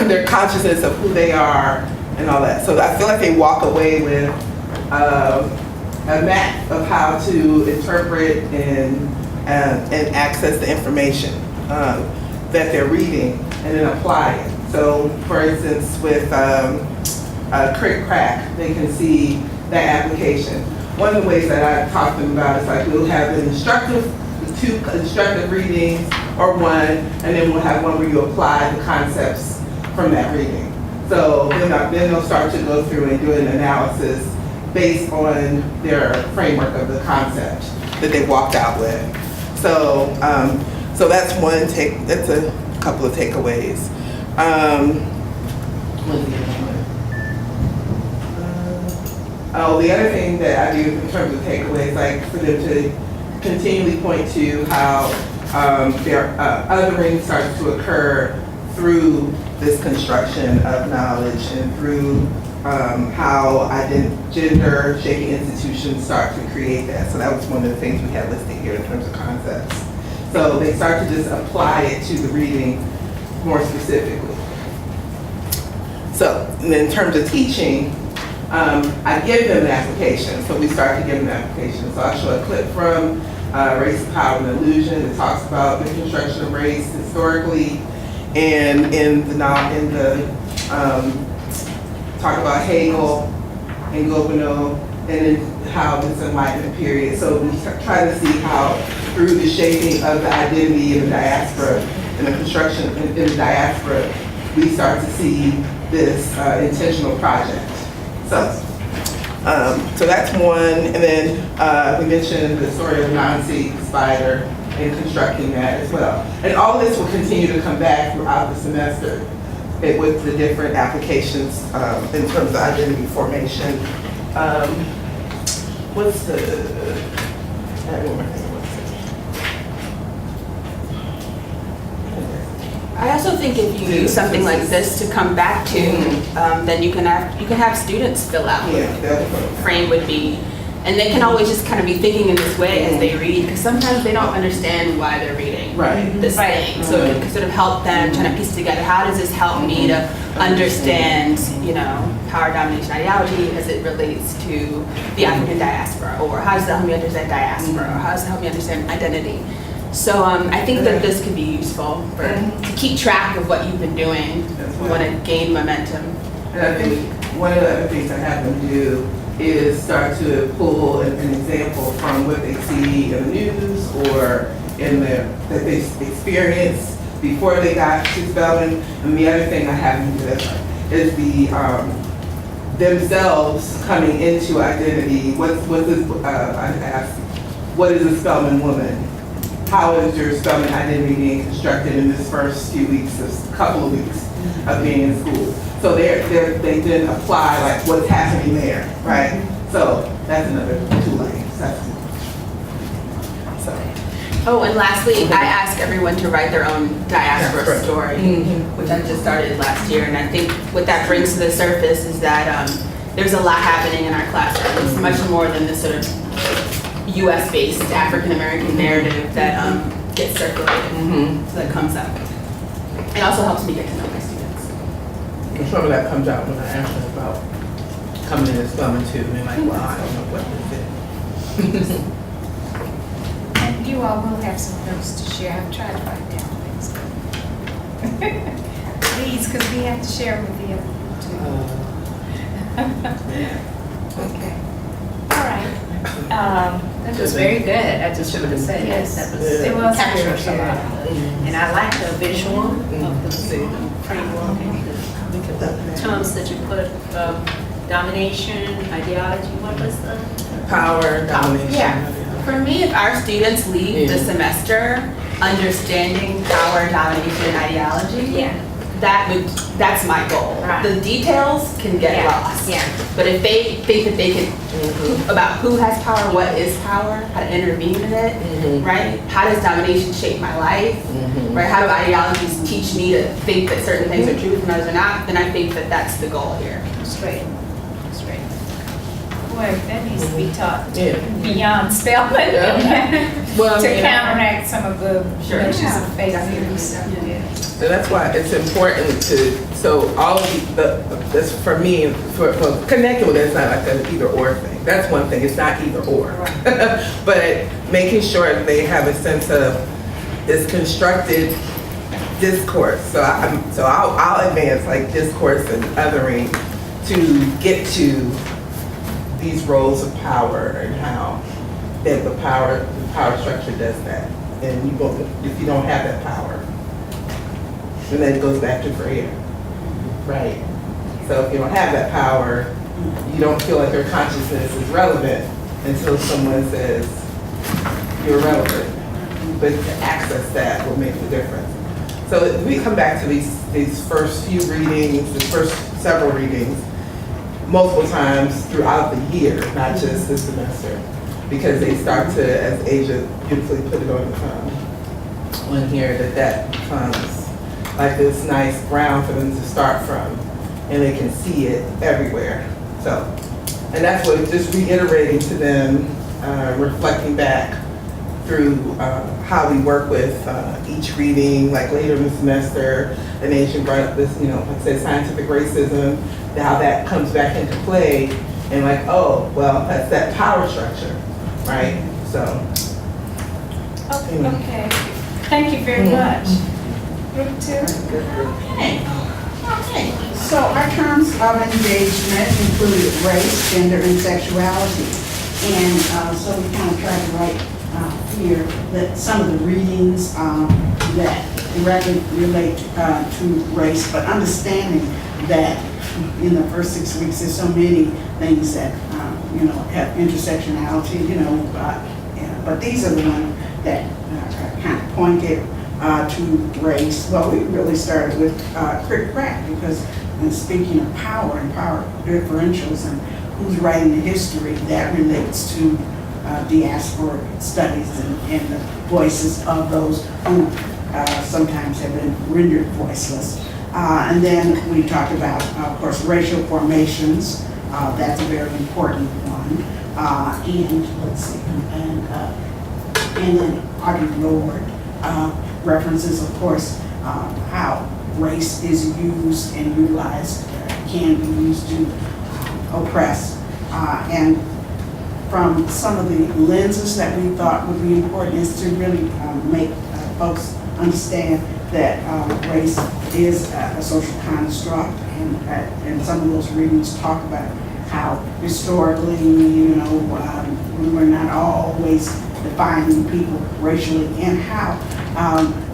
Speaker 12: their consciousness of who they are and all that. So I feel like they walk away with a map of how to interpret and access the information that they're reading and then apply it. So for instance, with Crit Crack, they can see that application. One of the ways that I talk to them about is like we'll have two instructive readings or one, and then we'll have one where you apply the concepts from that reading. So then they'll start to go through and do an analysis based on their framework of the concept that they walked out with. So so that's one that's a couple of takeaways. The other thing that I do in terms of takeaways, like for them to continually point to how their othering starts to occur through this construction of knowledge and through how gender shaping institutions start to create that. So that was one of the things we had listed here in terms of concepts. So they start to just apply it to the reading more specifically. So in terms of teaching, I give them an application. So we start to give them an application. So I'll show a clip from Race, Power, and Illusion that talks about the construction of race historically, and in the talk about Hegel and Gobineau, and then how this Enlightenment period. So we try to see how through the shaping of the identity in the diaspora and the construction in the diaspora, we start to see this intentional project. So that's one, and then we mentioned the story of Nancy Spider and constructing that as well. And all of this will continue to come back throughout the semester with the different applications in terms of identity formation. What's the, I have one more thing.
Speaker 3: I also think if you use something like this to come back to, then you can have students fill out what the frame would be, and they can always just kind of be thinking in this way as they read, because sometimes they don't understand why they're reading this thing. So it can sort of help them trying to piece together, how does this help me to understand, you know, power, domination, ideology as it relates to the African diaspora, or how does that help me understand diaspora, or how does it help me understand identity? So I think that this could be useful to keep track of what you've been doing. We want to gain momentum.
Speaker 12: And I think one of the other things I have them do is start to pull an example from what they see in the news or in that they experienced before they got to Spelman. And the other thing I have them do is the themselves coming into identity. What is a Spelman woman? How is your Spelman identity being constructed in this first few weeks, this couple of weeks of being in school? So they then apply like what's happening there, right? So that's another 2 lanes.
Speaker 3: Oh, and lastly, I ask everyone to write their own diaspora story, which I just started last year. And I think what that brings to the surface is that there's a lot happening in our classroom. It's much more than this sort of US-based African-American narrative that gets circulated, so that comes up. It also helps me get to know my students.
Speaker 12: And some of that comes out when I ask them about coming in and Spelman too. And they're like, well, I don't know what this is.
Speaker 2: And you all will have some notes to share. I've tried to write down things. Please, because we have to share with the other too. Okay. All right.
Speaker 1: That was very good. I just wanted to say
Speaker 2: yes,
Speaker 1: that was
Speaker 2: it was
Speaker 1: captures a
Speaker 2: very
Speaker 1: lot.
Speaker 2: good.
Speaker 1: And I like the visual of the framework and the terms that you put, domination, ideology, what was the?
Speaker 12: Power, domination.
Speaker 3: Yeah. For me, if our students leave the semester understanding power, domination, and ideology, that's my goal.
Speaker 1: Right.
Speaker 3: The details can get lost.
Speaker 1: Yeah.
Speaker 3: But if they think that they can, about who has power, what is power, how to intervene in it, right? How does domination shape my life, right? How do ideologies teach me to think that certain things are true and others are not? Then I think that that's the goal here.
Speaker 2: That's great. That's great. Boy, that needs to be taught beyond Spelman
Speaker 12: Well,
Speaker 2: to counteract some of the notions of fake news.
Speaker 12: So that's why it's important so all of this for me, for connecting with it, it's not like an either or thing. That's one thing, it's not either or. But making sure that they have a sense of this constructed discourse. So I'll advance like discourse and othering to get to these roles of power and how that the power structure does that. And if you don't have that power, and then it goes back to prayer, right? So if you don't have that power, you don't feel like your consciousness is relevant until someone says you're relevant. But to access that will make the difference. So we come back to these first few readings, the first several readings, multiple times throughout the year, not just this semester, because they start to, as Asia beautifully put it on here, that becomes like this nice ground for them to start from, and they can see it everywhere. So, and that's what just reiterating to them, reflecting back through how we work with each reading, like later in the semester, an Asian brought up this, like I said, scientific racism, how that comes back into play, and like, oh, well, that's that power structure, right? So.
Speaker 2: Okay. Thank you very much. Group 2.
Speaker 16: Okay. So our terms of engagement included race, gender, and sexuality. And so we kind of tried to write here that some of the readings that directly relate to race, but understanding that in the first 6 weeks, there's so many things that, have intersectionality, yeah, but these are the ones that kind of pointed to race. Well, we really started with Crick Crack because speaking of power and power differentials and who's writing the history, that relates to diaspora studies and the voices of those who sometimes have been rendered voiceless. And then we talked about, of course, racial formations. That's a very important one. And let's see, and then Audre Lorde references, of course, how race is used and utilized, can be used to oppress. And from some of the lenses that we thought would be important is to really make folks understand that race is a social construct, and some of those readings talk about how historically, we were not always defining people racially, and how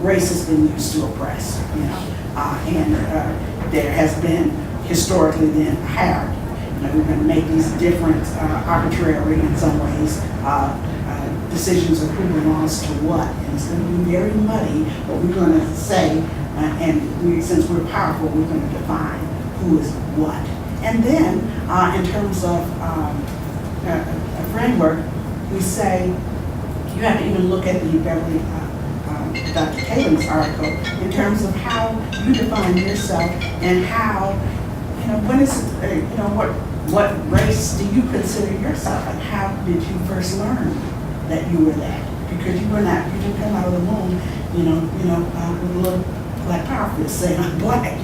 Speaker 16: race has been used to oppress, and there has been historically then hierarchy. We're going to make these different, arbitrary in some ways, decisions of who belongs to what, and it's going to be very muddy, but we're going to say, since we're powerful, we're going to define who is what. And then, in terms of a framework, we say you have to even look at the Beverly, Dr. Tatum's article in terms of how you define yourself and how, when is it, what race do you consider yourself, and how did you first learn that you were that? Because you didn't come out of the womb, with a little black power fist saying I'm black,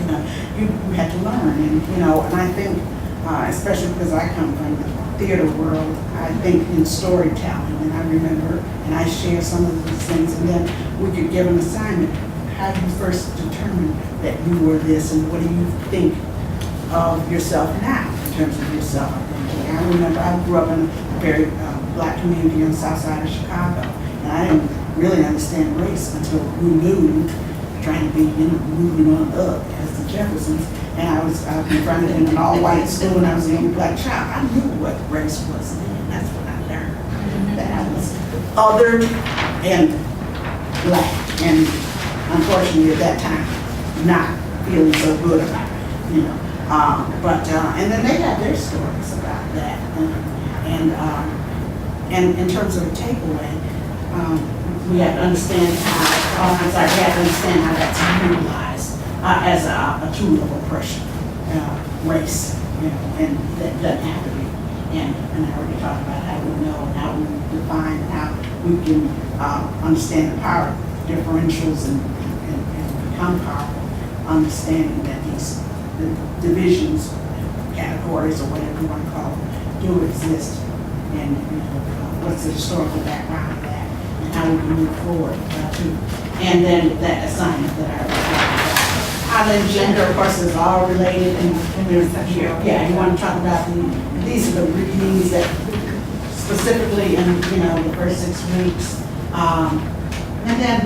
Speaker 16: you had to learn, and I think, especially because I come from the theater world, I think in storytelling, and I remember, and I share some of these things, and then we could give an assignment. How do you first determine that you were this, and what do you think of yourself now in terms of yourself? I remember I grew up in a very black community on the south side of Chicago, and I didn't really understand race until we moved, trying to be, moving on up as the Jeffersons, and I was confronted in an all-white school, and I was the only black child. I knew what race was then. That's what I learned, that I was other and black, and unfortunately at that time, not feeling so good about it, and then they had their stories about that, and in terms of a takeaway, we have to understand how, we have to understand how that's utilized as a tool of oppression, race, and that doesn't have to be. And I already talked about how we know, and how we define, how we can understand the power differentials and become powerful, understanding that these divisions, categories, or whatever you want to call them, do exist, and what's the historical background of that, and how we can move forward too. And then that assignment that I already talked about. How then gender, of course, is all related, and there's you want to talk about these are the readings that specifically in the first 6 weeks, and then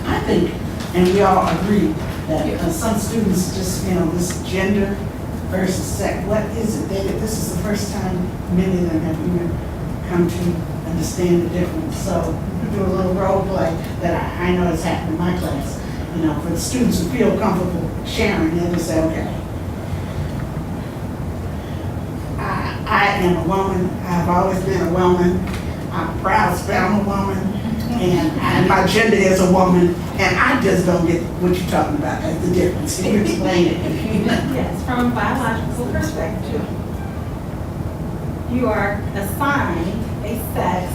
Speaker 16: I think, and we all agree that some students just this gender versus sex, what is it? This is the first time many of them have even come to understand the difference. So we do a little role play that I know has happened in my class. For the students who feel comfortable sharing, they just say, okay, I am a woman. I've always been a woman. I'm proud to say I'm a woman, and my gender is a woman, and I just don't get what you're talking about as the difference. Can you explain it?
Speaker 13: Yes, from a biological perspective, you are assigned a sex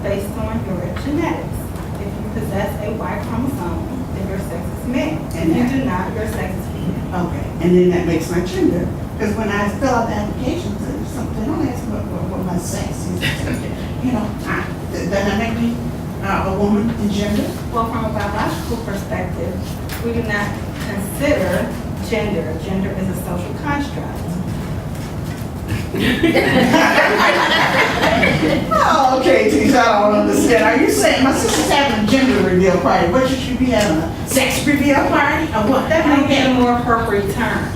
Speaker 13: based on your genetics. If you possess a Y chromosome, then your sex is male. And if you do not, your sex is female.
Speaker 16: Okay, and then that makes my gender. Because when I fill out the applications, they don't ask what my sex is. Does that make me a woman in gender?
Speaker 13: Well, from a biological perspective, we do not consider gender. Gender is a social construct.
Speaker 16: Oh, okay, teacher, I don't understand. Are you saying my sister's having a gender reveal party? What should she be having, a sex reveal party or what?
Speaker 13: That might be a more appropriate term.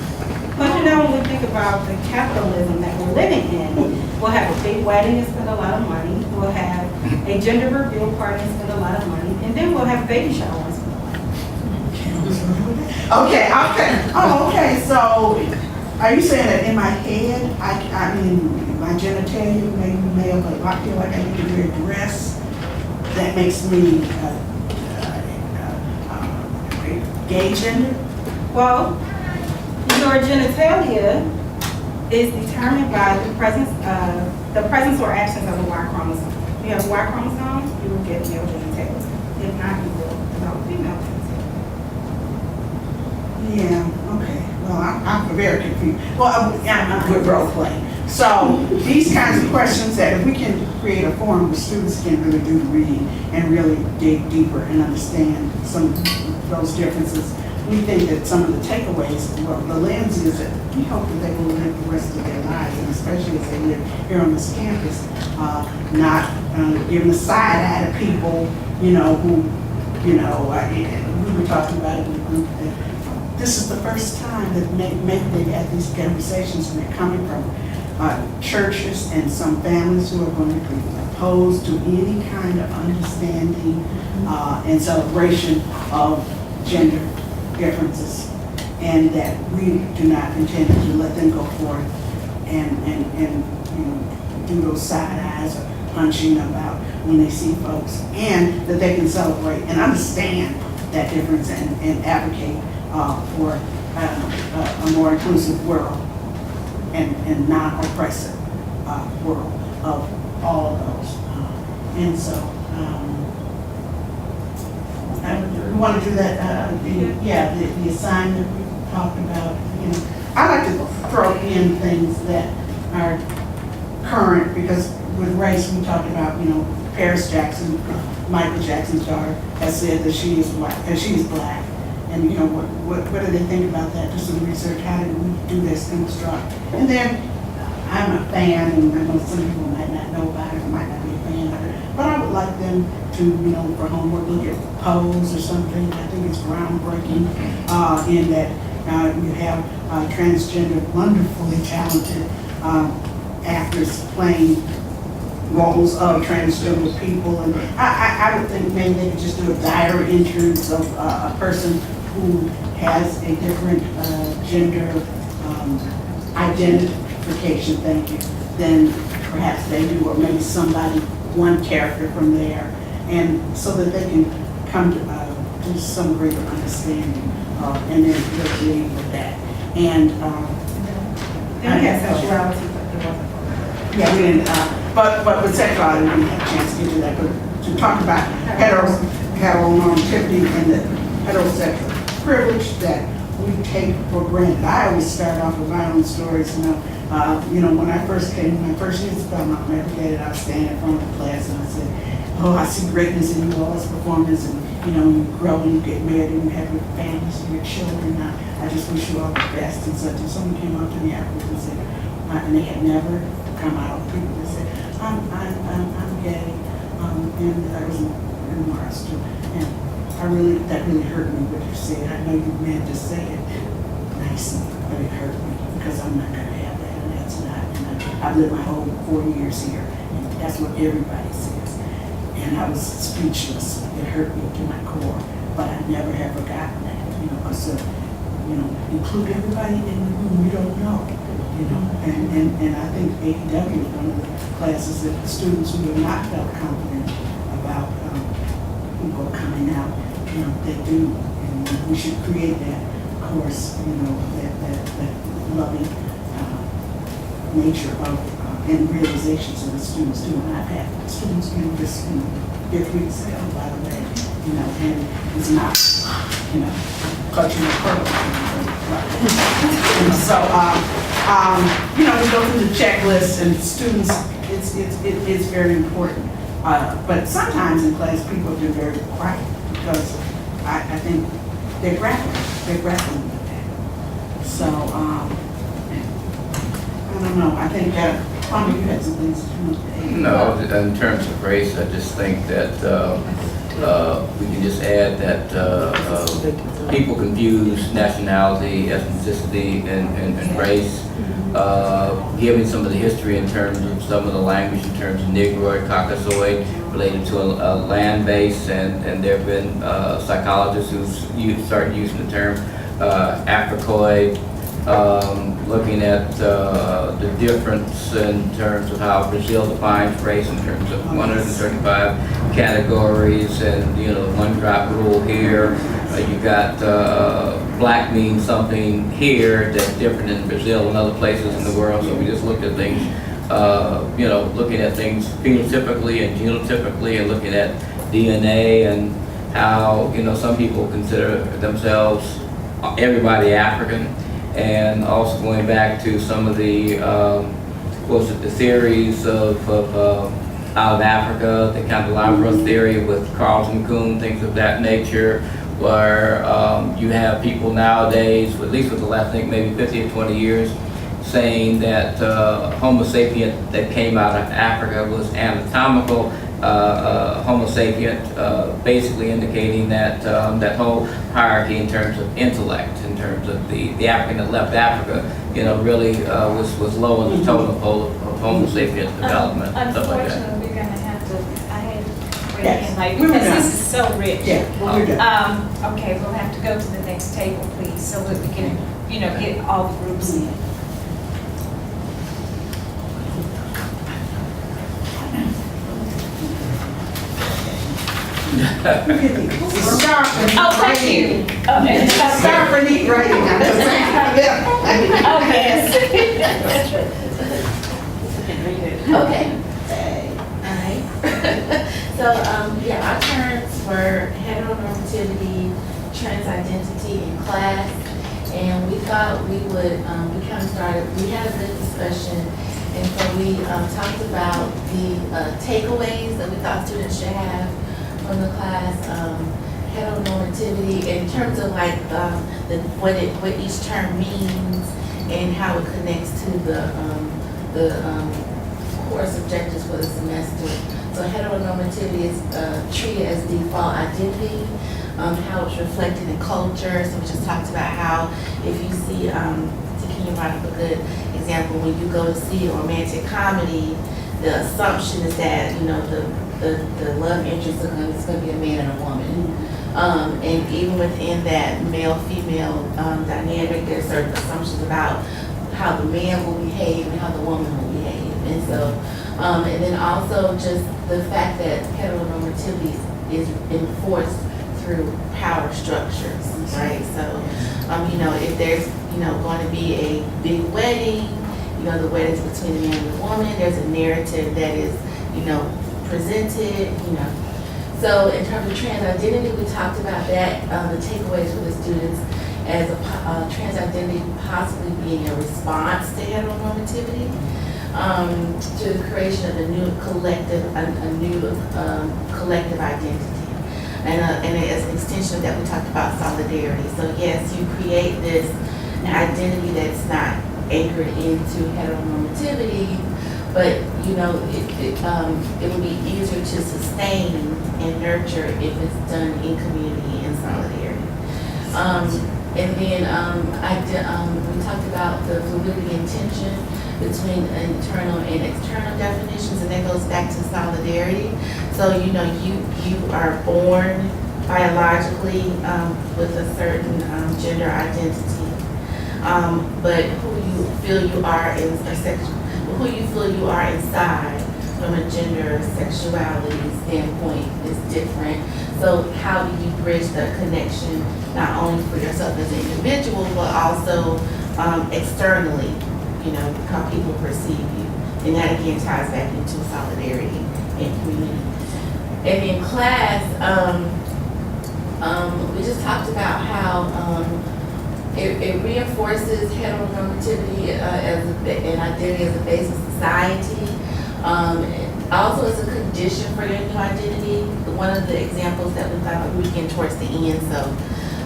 Speaker 13: But you know, when we think about the capitalism that we're living in, we'll have a big wedding and spend a lot of money. We'll have a gender reveal party and spend a lot of money. And then we'll have a baby shower and spend a lot of money.
Speaker 16: Okay. Oh, okay, so are you saying that in my head, I mean, my genitalia may be male, but I feel like I need to wear a dress that makes me gay gender?
Speaker 13: Well, your genitalia is determined by the presence or absence of a Y chromosome. If you have a Y chromosome, you will get male genitalia. If not, you will develop female genitalia.
Speaker 16: Yeah, okay. Well, I'm very confused. Well, I'm a good role play. So these kinds of questions that if we can create a forum where students can really do the reading and really dig deeper and understand some of those differences, we think that some of the takeaways, well, the lens is that we hope that they will live the rest of their lives, and especially as they live here on this campus, not giving a side eye to people, you know, who, you know, we were talking about it in the group that this is the first time that maybe they've had these conversations and they're coming from churches and some families who are going to be opposed to any kind of understanding and celebration of gender differences, and that we do not intend to let them go forth and you know, do those side eyes or punching about when they see folks, and that they can celebrate and understand that difference and advocate for a more inclusive world and non-oppressive world of all of those. And so, I want to do that, the assignment we talked about, you know. I like to throw in things that are current, because with race we talked about, you know, Paris Jackson, Michael Jackson's daughter, has said that she is white, and she is black. And you know, what do they think about that? Just some research, how did we do this construct? And then I'm a fan, and I know some people might not know about it, or might not be a fan of it, but I would like them to, you know, for homework, look at Pose or something. I think it's groundbreaking in that you have transgender, wonderfully talented actors playing roles of transgender people. And I would think maybe they could just do a diary entrance of a person who has a different gender identification, thank you, than perhaps they do, or maybe somebody, one character from there, and so that they can come to some greater understanding and then deal with that. And
Speaker 13: Then we had sexuality, but it wasn't.
Speaker 16: Yeah, we didn't, but with sexuality, we didn't have a chance to get to that, but to talk about heteronormativity and the heterosexual privilege that we take for granted. I always start off with my own stories, you know, when I first came, my first year at Belmont, I was standing in front of the class and I said, oh, I see greatness in you all's performance, and you know, you grow and you get married and you have your families and your children. I just wish you all the best and such. And someone came up to me afterwards and said, and they had never come out. People that said, I'm gay, and I was in Mars too. And that really hurt me what you said. I know you meant to say it nicely, but it hurt me because I'm not gonna have that, and that's not. And I've lived my whole 4 years here, and that's what everybody says. And I was speechless. It hurt me to my core, but I never have forgotten that. You know, because you know, include everybody in the room you don't know. You know, and I think AEW is one of the classes that the students who have not felt confident about people coming out, you know, they do, and we should create that course, you know, that loving nature of and realizations of the students do. And I've had students do this, you know, fifth week sale, by the way, you know, and it's not, you know, clutching a pearl. So, you know, we go through the checklist, and students, it's very important. But sometimes in class, people do very quiet because I think they're grappling with that. So, I don't know, I think that, Kwame, you had some things to add.
Speaker 6: No, in terms of race, I just think that we can just add that people confuse nationality, ethnicity, and race. Given some of the history in terms of some of the language, in terms of Negroid, Caucasoid, related to a land base, and there have been psychologists who started using the term Africoid, looking at the difference in terms of how Brazil defines race in terms of 135 categories, and one drop rule here. You got black means something here that's different in Brazil and other places in the world. So we just looked at things, looking at things phenotypically and genotypically, and looking at DNA and how some people consider themselves everybody African, and also going back to some of the the theories of out of Africa, the candelabra theory with Carlton Coon, things of that nature, where you have people nowadays, at least with the last, I think maybe 50 or 20 years, saying that Homo sapien that came out of Africa was anatomical Homo sapien, basically indicating that that whole hierarchy in terms of intellect, in terms of the African that left Africa, really was low on the totem pole of Homo sapien development, stuff like that.
Speaker 2: Unfortunately, we're gonna have to, I had to bring
Speaker 16: Yes.
Speaker 2: in like,
Speaker 16: We're
Speaker 2: because
Speaker 16: done.
Speaker 2: this is so rich.
Speaker 16: Yeah, we're done.
Speaker 2: Okay, we'll have to go to the next table, please, so that we can, get all the groups in. Oh, thank you. Okay.
Speaker 16: Start for neat writing.
Speaker 2: Oh, yes.
Speaker 5: Okay. Alright. So, our terms were heteronormativity, trans identity, and class. And we thought we would, we had a good discussion. And so we talked about the takeaways that we thought students should have from the class. Heteronormativity in terms of like what each term means and how it connects to the course objectives for the semester. So heteronormativity is treated as default identity, how it's reflected in culture. So we just talked about how if you see, Takina brought up a good example, when you go to see a romantic comedy, the assumption is that, the love interest is going to be a man and a woman. And even within that male-female dynamic, there's certain assumptions about how the man will behave and how the woman will behave. And so, and then also just the fact that heteronormativity is enforced through power structures, right? So, if there's, going to be a big wedding, the wedding's between a man and a woman, there's a narrative that is, presented, So in terms of trans identity, we talked about that, the takeaways for the students as a trans identity possibly being a response to heteronormativity, to the creation of a new collective identity. And as an extension of that, we talked about solidarity. So yes, you create this identity that's not anchored into heteronormativity, but it would be easier to sustain and nurture if it's done in community and solidarity. And then we talked about the fluidity and tension between internal and external definitions, and that goes back to solidarity. So you are born biologically with a certain gender identity, but who you feel you are inside from a gender sexuality standpoint is different. So how do you bridge the connection not only for yourself as an individual, but also externally, how people perceive you. And that again ties back into solidarity and community. And in class, we just talked about how it reinforces heteronormativity as an identity as a base of society. Also, it's a condition for your new identity. One of the examples that we thought we were getting towards the end,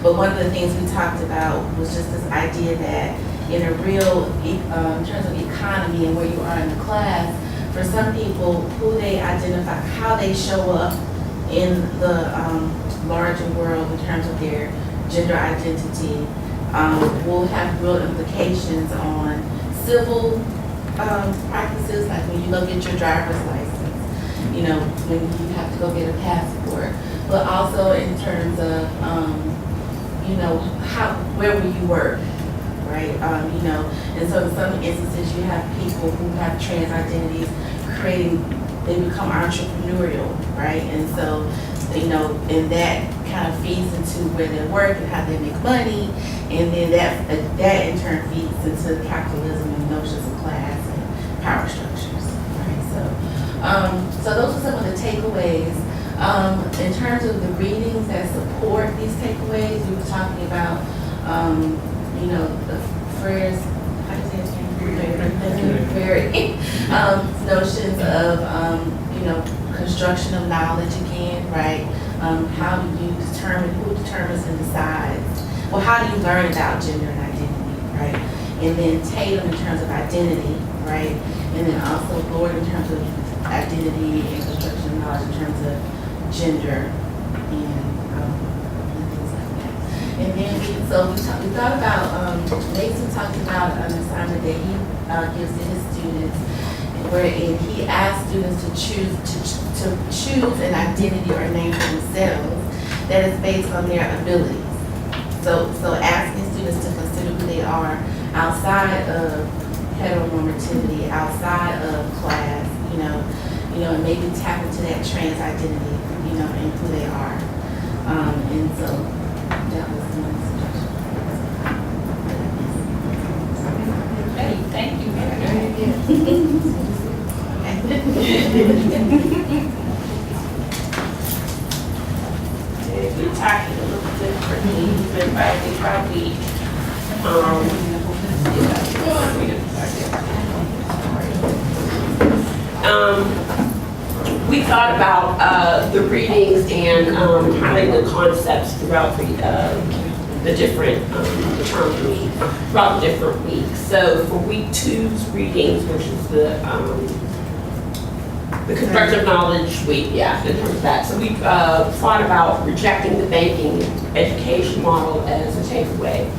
Speaker 5: but one of the things we talked about was just this idea that in a real, in terms of economy and where you are in the class, for some people, who they identify, how they show up in the larger world in terms of their gender identity will have real implications on civil practices, like when you go get your driver's license, you know, when you have to go get a passport, but also in terms of, you know, where will you work, right? You know, and so in some instances you have people who have trans identities they become entrepreneurial, right? And so, you know, and that kind of feeds into where they work and how they make money, and then that in turn feeds into capitalism and notions of class and power structures, right? So those are some of the takeaways. In terms of the readings that support these takeaways, we were talking about, you know, the Frere's, how do you say his name? Very notions of, you know, construction of knowledge again, right? How do you determine, who determines and decides? Well, how do you learn about gender and identity, right? And then Tatum in terms of identity, right? And then also Lord in terms of identity and construction of knowledge in terms of gender and things like that. And then we thought about, Mason talked about an assignment that he gives to his students, wherein he asks students to choose an identity or name for themselves that is based on their abilities. So asking students to consider who they are outside of heteronormativity, outside of class, you know, and maybe tap into that trans identity, you know, and who they are. And so that was one suggestion.
Speaker 2: Hey, thank you.
Speaker 4: We're talking a little differently, but probably we thought about the readings and highlighting the concepts throughout the different term week, throughout the different weeks. So for week 2's readings, which is the constructive knowledge week, yeah, in terms of that. So we thought about rejecting the banking education model as a takeaway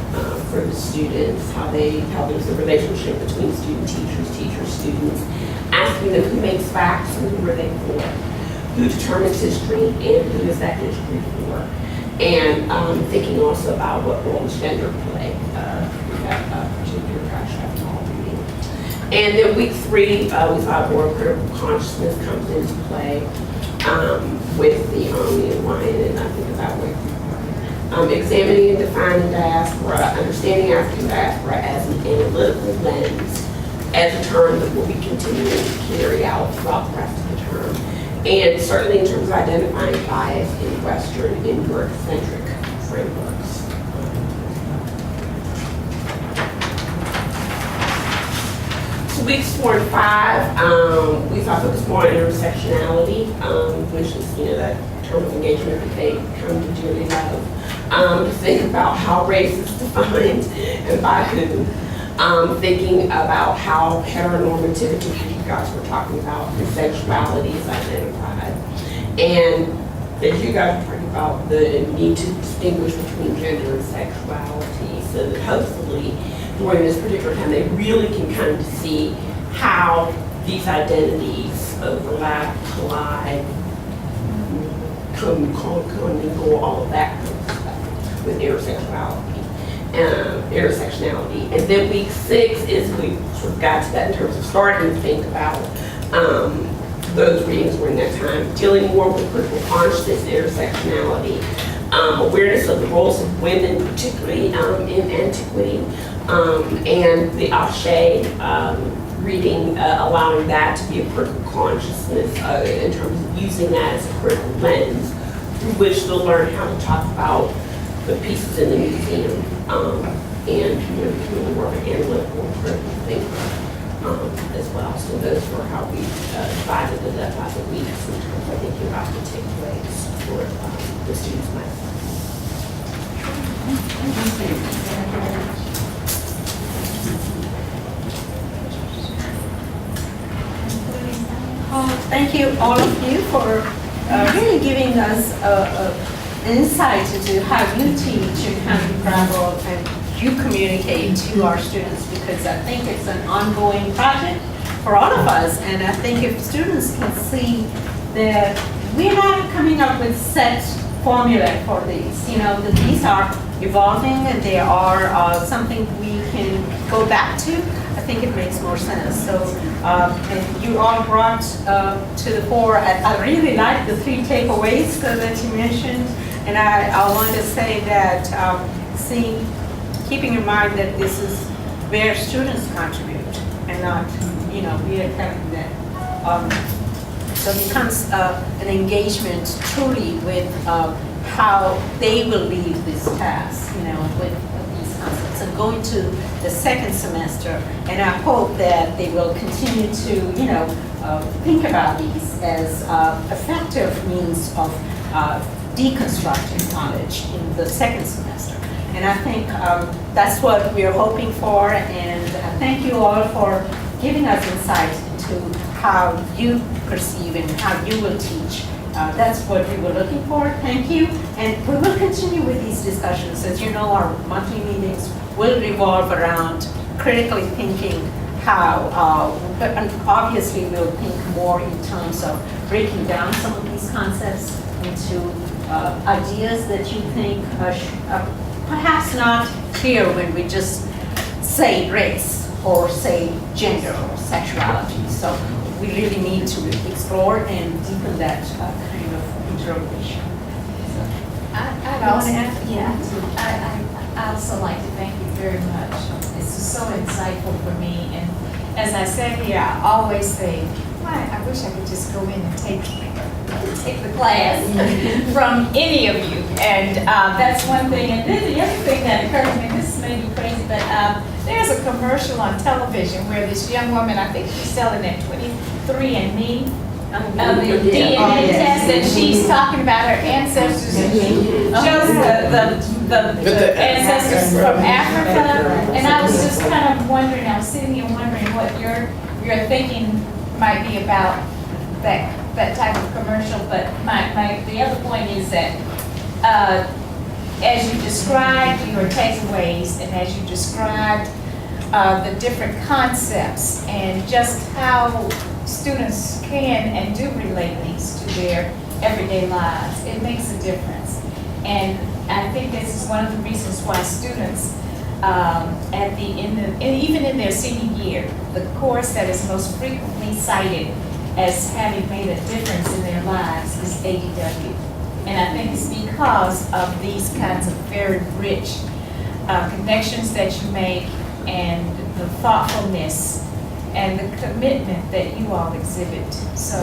Speaker 4: for the students, how there's a relationship between teachers, students, asking them who makes facts and who are they for, who determines history and who is that history for, and thinking also about what role gender play. We got a particular contract all reading. And then week 3, we thought more critical consciousness comes into play with the Ryan, and I think about examining and defining diaspora, understanding African diaspora as an analytical lens, as a term that will be continuing to carry out throughout the rest of the term. And certainly in terms of identifying bias in Western and Eurocentric frameworks. So weeks 4 and 5, we thought focused more on intersectionality, which is, you know, that term of engagement that they come to dearly love. To think about how race is defined and by who. Thinking about how heteronormativity, as you guys were talking about, and sexuality is identified. And as you guys were talking about the need to distinguish between gender and sexuality, so that hopefully during this particular time they really can kind of see how these identities overlap, collide, commingle, all of that kind of stuff with intersectionality. And then week 6 is we sort of got to that in terms of starting to think about those readings during that time, dealing more with critical consciousness, intersectionality, awareness of the roles of women, particularly in antiquity, and the Ashe reading, allowing that to be a critical consciousness in terms of using that as a critical lens through which to learn how to talk about the pieces in the museum, and, you know, becoming more of an analytical and critical thinker as well. So those were how we divided it up by the weeks in terms of thinking about the takeaways for the students' math.
Speaker 1: Thank you, all of you, for really giving us insight into how you teach and how you travel and you communicate to our students, because I think it's an ongoing project for all of us. And I think if students can see that we're not coming up with set formula for these, that these are evolving and they are something we can go back to, I think it makes more sense. So, and you all brought to the fore, I really like the 3 takeaways that you mentioned. And I want to say that keeping in mind that this is where students contribute and not, we are telling them. So it becomes an engagement truly with how they will lead this task, with these concepts. And going to the second semester, and I hope that they will continue to, think about these as effective means of deconstructing knowledge in the second semester. And I think that's what we are hoping for, and thank you all for giving us insight into how you perceive and how you will teach. That's what we were looking for. Thank you. And we will continue with these discussions. As you know, our monthly meetings will revolve around critically thinking how, and obviously we'll think more in terms of breaking down some of these concepts into ideas that you think are perhaps not clear when we just say race or say gender or sexuality. So we really need to explore and deepen that kind of interrogation.
Speaker 2: I'd also like to thank you very much. This is so insightful for me. And as I said here, I always say, I wish I could just go in and take the class from any of you. And that's one thing. And then the other thing that occurred to me, this may be crazy, but there's a commercial on television where this young woman, I think she's selling that 23andMe, the DNA test, and she's talking about her ancestors, and she shows the ancestors from Africa. And I was just kind of wondering, I was sitting here wondering what your thinking might be about that type of commercial. But the other point is that as you described your takeaways and as you described the different concepts and just how students can and do relate these to their everyday lives, it makes a difference. And I think this is one of the reasons why students even in their senior year, the course that is most frequently cited as having made a difference in their lives is ADW. And I think it's because of these kinds of very rich connections that you make and the thoughtfulness and the commitment that you all exhibit. So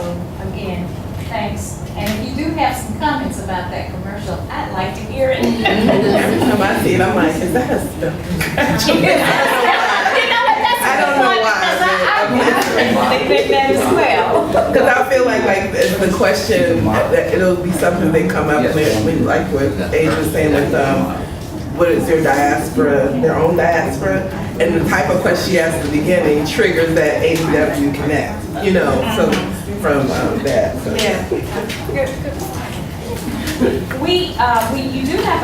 Speaker 2: again, thanks. And if you do have some comments about that commercial, I'd like to hear it.
Speaker 12: Every time I see it, I'm like, is that a stuff? I don't know why.
Speaker 2: I think that as well.
Speaker 12: Because I feel like it's the question, that it'll be something they come up with, when, like what Age was saying with, what is their diaspora, their own diaspora? And the type of question she asked at the beginning triggers that ADW connect, so from that. So.
Speaker 2: Yeah. You do have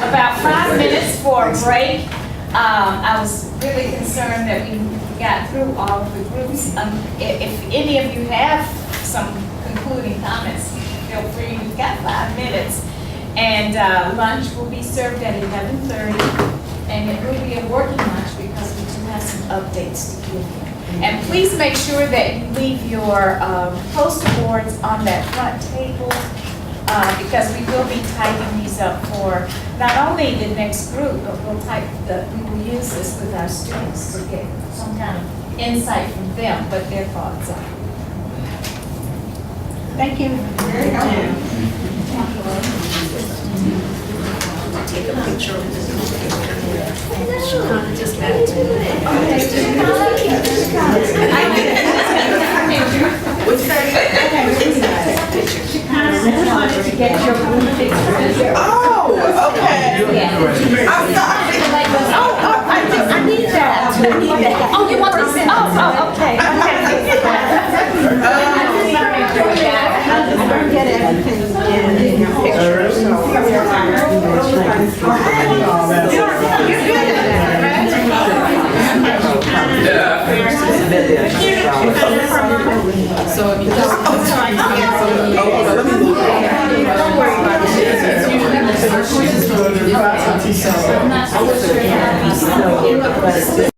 Speaker 2: about 5 minutes for a break. I was really concerned that we got through all of the groups. If any of you have some concluding comments, feel free. We've got 5 minutes. And lunch will be served at 11:30. And it will be a working lunch because we do have some updates to give you. And please make sure that you leave your poster boards on that front table because we will be typing these up for not only the next group, but we will use this with our students to get some kind of insight from them, what their thoughts are. Thank you. Very
Speaker 1: Take a picture of this. Just to get your blue picture.
Speaker 12: Oh, okay.
Speaker 1: I'm sorry. I need that.
Speaker 15: So if you just.
Speaker 8: Don't worry about it.
Speaker 15: Our courses from.